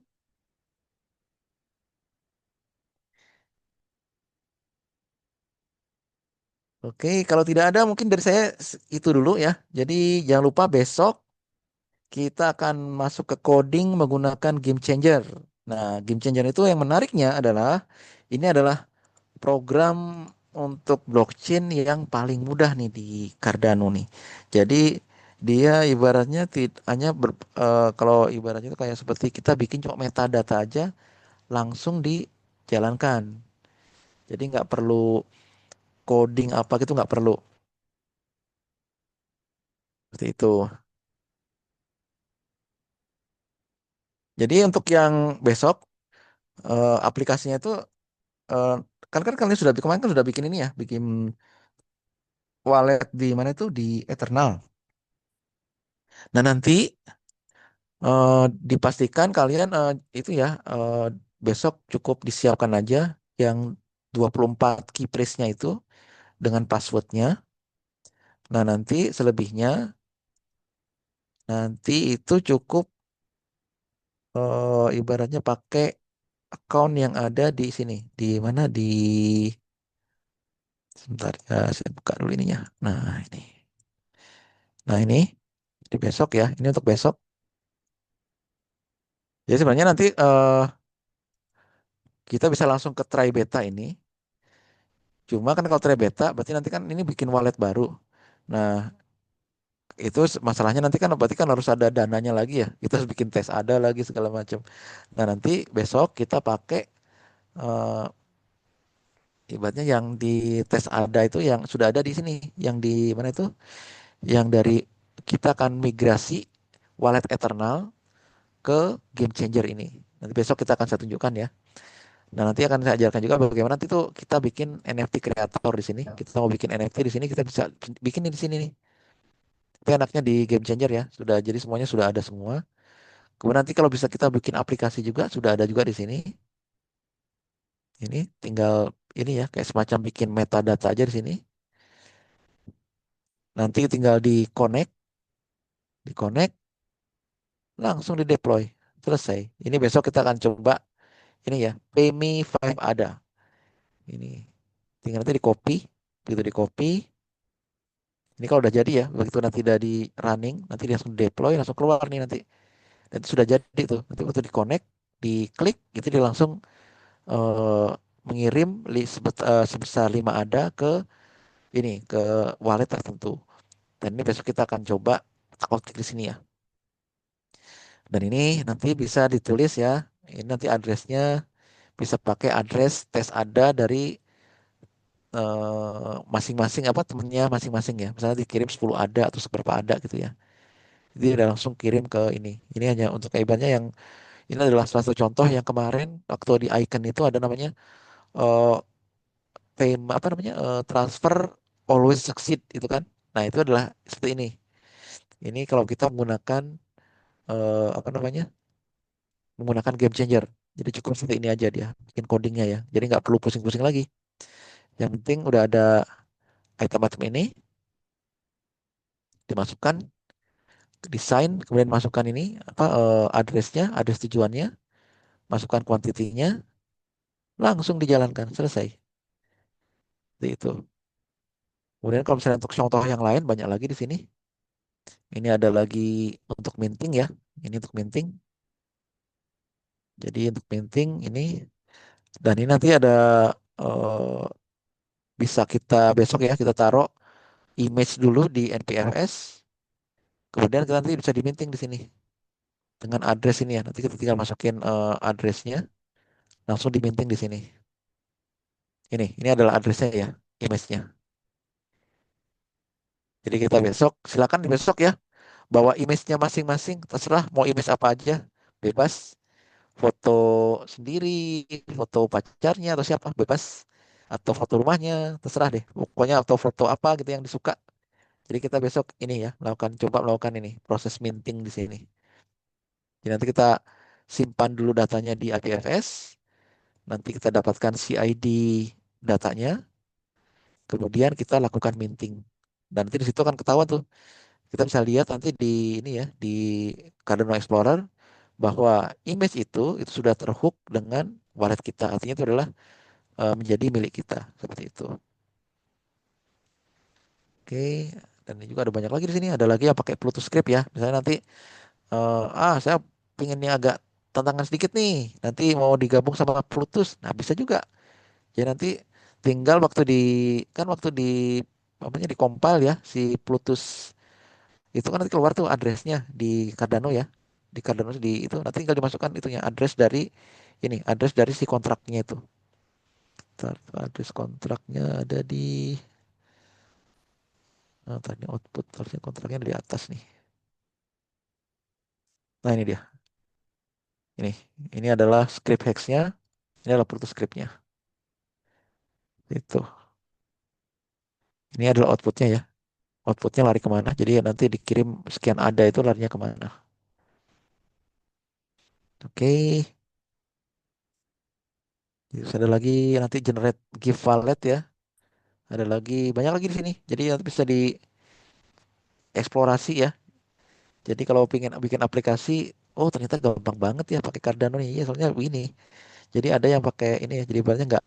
Oke, kalau tidak ada mungkin dari saya itu dulu ya. Jadi jangan lupa besok kita akan masuk ke coding menggunakan game changer. Nah, Game Changer itu yang menariknya adalah ini adalah program untuk blockchain yang paling mudah nih di Cardano nih. Jadi dia ibaratnya hanya kalau ibaratnya itu kayak seperti kita bikin cuma metadata aja langsung dijalankan. Jadi nggak perlu coding apa gitu nggak perlu seperti itu. Jadi untuk yang besok aplikasinya itu eh, kan kalian sudah kemarin kan sudah bikin ini ya, bikin wallet di mana itu di Eternal. Nah nanti dipastikan kalian itu ya besok cukup disiapkan aja yang 24 key phrase-nya itu dengan passwordnya. Nah nanti selebihnya nanti itu cukup ibaratnya pakai account yang ada di sini. Di mana di sebentar ya saya buka dulu ininya. Nah ini. Nah ini di besok ya. Ini untuk besok. Jadi sebenarnya nanti kita bisa langsung ke try beta ini. Cuma kan kalau try beta berarti nanti kan ini bikin wallet baru. Nah, itu masalahnya nanti kan berarti kan harus ada dananya lagi ya. Kita harus bikin tes ada lagi segala macam. Nah, nanti besok kita pakai eh, ibaratnya yang di tes ada itu yang sudah ada di sini, yang di mana itu? Yang dari kita akan migrasi wallet Eternal ke Game Changer ini. Nanti besok kita akan saya tunjukkan ya. Nah, nanti akan saya ajarkan juga bagaimana nanti tuh kita bikin NFT kreator di sini. Kita mau bikin NFT di sini kita bisa bikin di sini nih. Tapi enaknya di Game Changer ya. Sudah jadi semuanya sudah ada semua. Kemudian nanti kalau bisa kita bikin aplikasi juga sudah ada juga di sini. Ini tinggal ini ya kayak semacam bikin metadata aja di sini. Nanti tinggal di connect langsung di deploy. Selesai. Ini besok kita akan coba ini ya, PayMe 5 ada. Ini tinggal nanti di copy, begitu di copy. Ini kalau udah jadi ya, begitu nanti udah di running, nanti dia langsung deploy, langsung keluar nih nanti. Dan itu sudah jadi tuh. Nanti waktu di connect, diklik, itu dia langsung eh, mengirim sebesar 5 ada ke ini ke wallet tertentu. Dan ini besok kita akan coba klik di sini ya. Dan ini nanti bisa ditulis ya. Ini nanti addressnya bisa pakai address tes ada dari masing-masing apa temennya masing-masing ya. Misalnya dikirim 10 ada atau seberapa ada gitu ya. Jadi udah langsung kirim ke ini. Ini hanya untuk kaibannya yang ini adalah salah satu contoh yang kemarin waktu di icon itu ada namanya eh apa namanya transfer always succeed itu kan. Nah, itu adalah seperti ini. Ini kalau kita menggunakan apa namanya? Menggunakan game changer. Jadi cukup seperti ini aja dia bikin codingnya ya. Jadi nggak perlu pusing-pusing lagi. Yang penting udah ada item-item ini dimasukkan, desain, kemudian masukkan ini apa addressnya, address tujuannya, masukkan kuantitinya, langsung dijalankan selesai. Seperti itu. Kemudian kalau misalnya untuk contoh yang lain banyak lagi di sini. Ini ada lagi untuk minting ya. Ini untuk minting. Jadi untuk minting ini dan ini nanti ada eh, bisa kita besok ya kita taruh image dulu di NPFS. Kemudian kita nanti bisa diminting di sini dengan address ini ya. Nanti kita tinggal masukin addressnya, langsung diminting di sini. Ini adalah addressnya ya, image-nya. Jadi kita besok silakan di besok ya bawa image-nya masing-masing, terserah mau image apa aja, bebas. Foto sendiri, foto pacarnya atau siapa, bebas. Atau foto rumahnya, terserah deh. Pokoknya atau foto apa gitu yang disuka. Jadi kita besok ini ya, coba melakukan ini, proses minting di sini. Jadi nanti kita simpan dulu datanya di ADFS, nanti kita dapatkan CID datanya, kemudian kita lakukan minting. Dan nanti di situ akan ketahuan tuh, kita bisa lihat nanti di ini ya, di Cardano Explorer bahwa image itu sudah terhook dengan wallet kita. Artinya itu adalah menjadi milik kita seperti itu. Oke, dan ini juga ada banyak lagi di sini. Ada lagi yang pakai Pluto Script ya. Misalnya nanti saya pengennya agak tantangan sedikit nih. Nanti mau digabung sama Plutus. Nah, bisa juga. Jadi nanti tinggal waktu di apanya di compile ya si Plutus itu kan nanti keluar tuh addressnya di Cardano ya. Di Cardano di itu nanti tinggal dimasukkan itunya address dari si kontraknya itu. Ntar, address kontraknya ada di tadi output harusnya kontraknya ada di atas nih. Nah, ini dia. Ini. Ini adalah script hexnya. Ini adalah Plutus scriptnya. Itu. Ini adalah outputnya ya. Outputnya lari kemana? Jadi ya nanti dikirim sekian ada itu larinya kemana? Oke. Terus ada lagi nanti generate give wallet ya. Ada lagi banyak lagi di sini. Jadi nanti bisa dieksplorasi ya. Jadi kalau pengen bikin aplikasi, oh ternyata gampang banget ya pakai Cardano nih. Iya soalnya begini. Jadi ada yang pakai ini ya. Jadi ibaratnya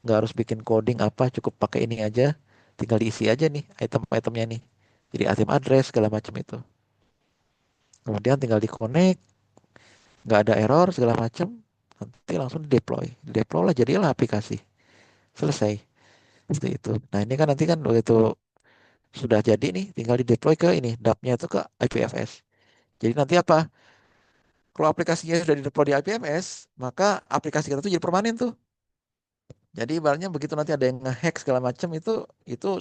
nggak harus bikin coding apa, cukup pakai ini aja. Tinggal diisi aja nih item-itemnya nih. Jadi item address segala macam itu. Kemudian tinggal di connect, nggak ada error segala macam. Nanti langsung deploy. Deploy lah jadilah aplikasi. Selesai. Seperti itu. Nah ini kan nanti kan begitu sudah jadi nih, tinggal di deploy ke ini, dApp-nya itu ke IPFS. Jadi nanti apa? Kalau aplikasinya sudah di deploy di IPFS, maka aplikasi kita tuh jadi permanen tuh. Jadi ibaratnya begitu nanti ada yang ngehack segala macam itu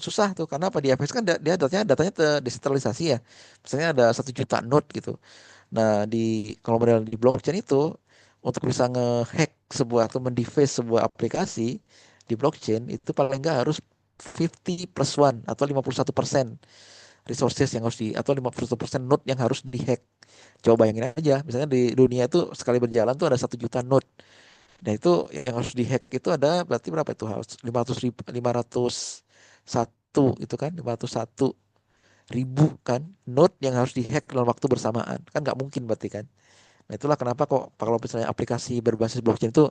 susah tuh karena apa di IPFS kan dia datanya terdesentralisasi ya. Misalnya ada 1 juta node gitu. Nah, kalau model di blockchain itu untuk bisa ngehack sebuah atau mendeface sebuah aplikasi di blockchain itu paling nggak harus 50+1 atau 51% resources yang harus atau 51% node yang harus dihack. Coba bayangin aja, misalnya di dunia itu sekali berjalan tuh ada 1 juta node. Dan itu yang harus dihack itu ada berarti berapa itu harus 501 itu kan 501 ribu kan node yang harus dihack dalam waktu bersamaan kan nggak mungkin berarti kan. Nah itulah kenapa kok kalau misalnya aplikasi berbasis blockchain itu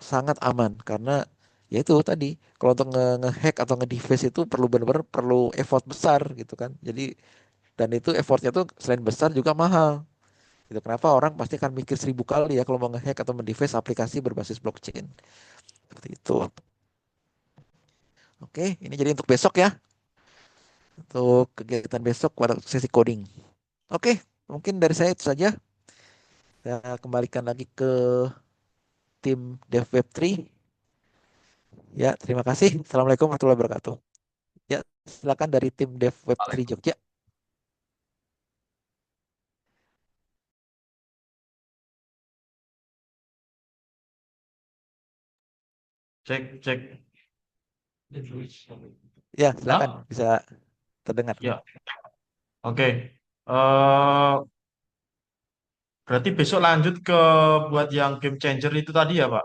sangat aman karena ya itu tadi kalau untuk ngehack atau nge-deface itu perlu benar-benar perlu effort besar gitu kan. Jadi dan itu effortnya tuh selain besar juga mahal. Itu kenapa orang pasti akan mikir 1.000 kali ya kalau mau ngehack atau mendeface aplikasi berbasis blockchain. Seperti itu. Oke, ini jadi untuk besok ya. Untuk kegiatan besok pada sesi coding. Oke, mungkin dari saya itu saja. Saya kembalikan lagi ke tim Dev Web 3. Ya, terima kasih. Assalamualaikum warahmatullahi wabarakatuh. Ya, silakan dari tim Dev Web 3 Jogja. Cek, cek. Ya, silakan Hah? bisa terdengar. Ya, oke. Eh, berarti besok lanjut ke buat yang game changer itu tadi ya, Pak?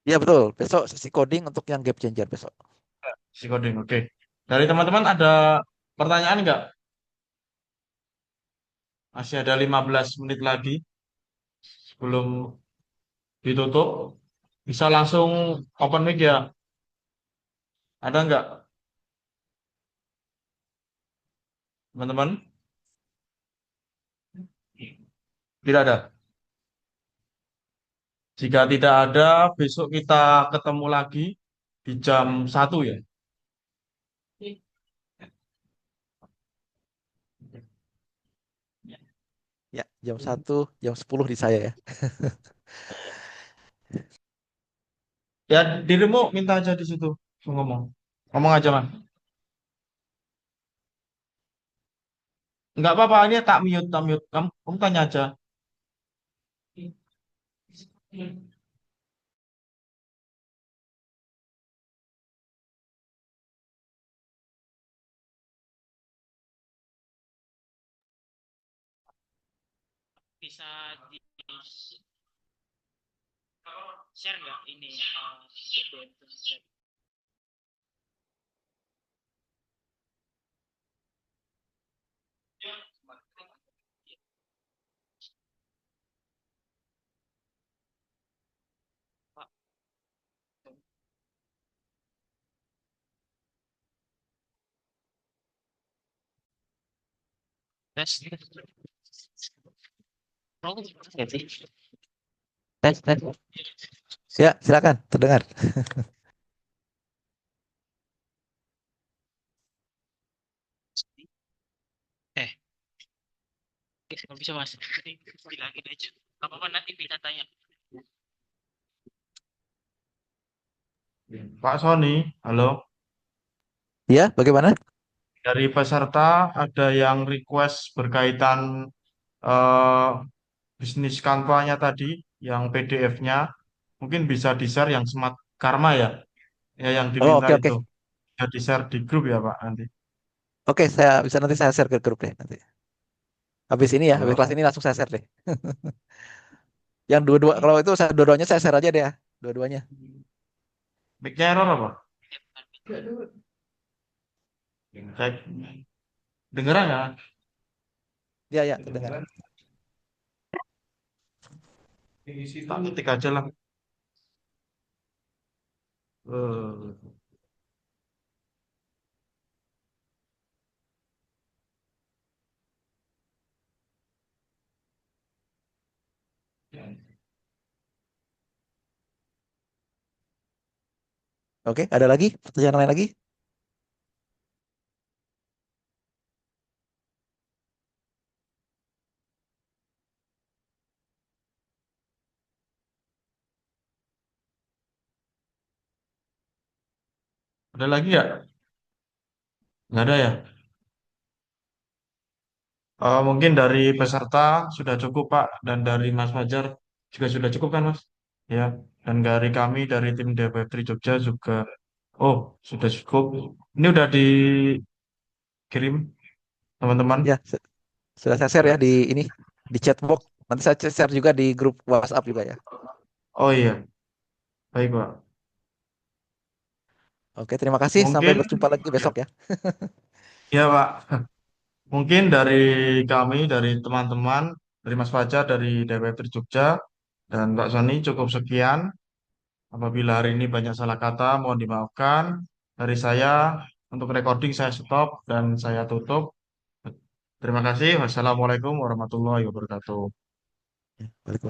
Ya, betul. Besok sesi coding untuk yang game changer besok. Si coding, oke. Dari teman-teman ada pertanyaan nggak? Masih ada 15 menit lagi sebelum ditutup. Bisa langsung open mic ya. Ada nggak, teman-teman? Tidak ada. Jika tidak ada, besok kita ketemu lagi di jam 1 ya. Ya, jam 10 di saya ya. Ya, dirimu minta aja di situ. Ngomong. Ngomong aja, Mas. Nggak apa-apa, ini tak mute, tak mute. Kamu tanya aja. Bisa di share nggak ini BBM tadi? Pak, tes. Kamu nggak sih? Tes, tes. Silakan, terdengar. Eh, nggak bisa mas. Bilangin aja. Apa-apa nanti bisa tanya. Pak Sony, halo. Ya, bagaimana? Dari peserta ada yang request berkaitan eh, bisnis kanvanya tadi, yang PDF-nya. Mungkin bisa di-share yang Smart Karma ya, ya yang Oh, diminta oke, oke. itu. Bisa di-share di grup ya Pak nanti. Oke, nanti saya share ke grup deh nanti. Habis ini ya, habis Halo. kelas ini langsung saya share deh. Yang dua-dua, kalau itu dua-duanya saya share aja deh ya, dua-duanya. Mic-nya error apa? Cek. Dengeran ya? Ya, ya, terdengar. Tak ketik aja lah. Eh, Oke, ada lagi? Pertanyaan lain lagi? ada lagi ya? Nggak ada ya? Mungkin dari peserta sudah cukup Pak, dan dari Mas Fajar juga sudah cukup kan Mas? Ya, dan dari kami dari tim DP3 Jogja juga, oh sudah cukup. Ini udah dikirim teman-teman. Ya, sudah saya share ya di ini di chat box. Nanti saya share juga di grup WhatsApp juga ya. Oh iya, baik Pak. Oke, terima kasih. Sampai Mungkin berjumpa lagi ya, besok ya. ya Pak. Mungkin dari kami, dari teman-teman, dari Mas Fajar, dari DP3 Jogja, dan Mbak Sony cukup sekian. Apabila hari ini banyak salah kata, mohon dimaafkan. Dari saya, untuk recording saya stop dan saya tutup. Terima kasih. Wassalamualaikum warahmatullahi wabarakatuh. Waalaikumsalam.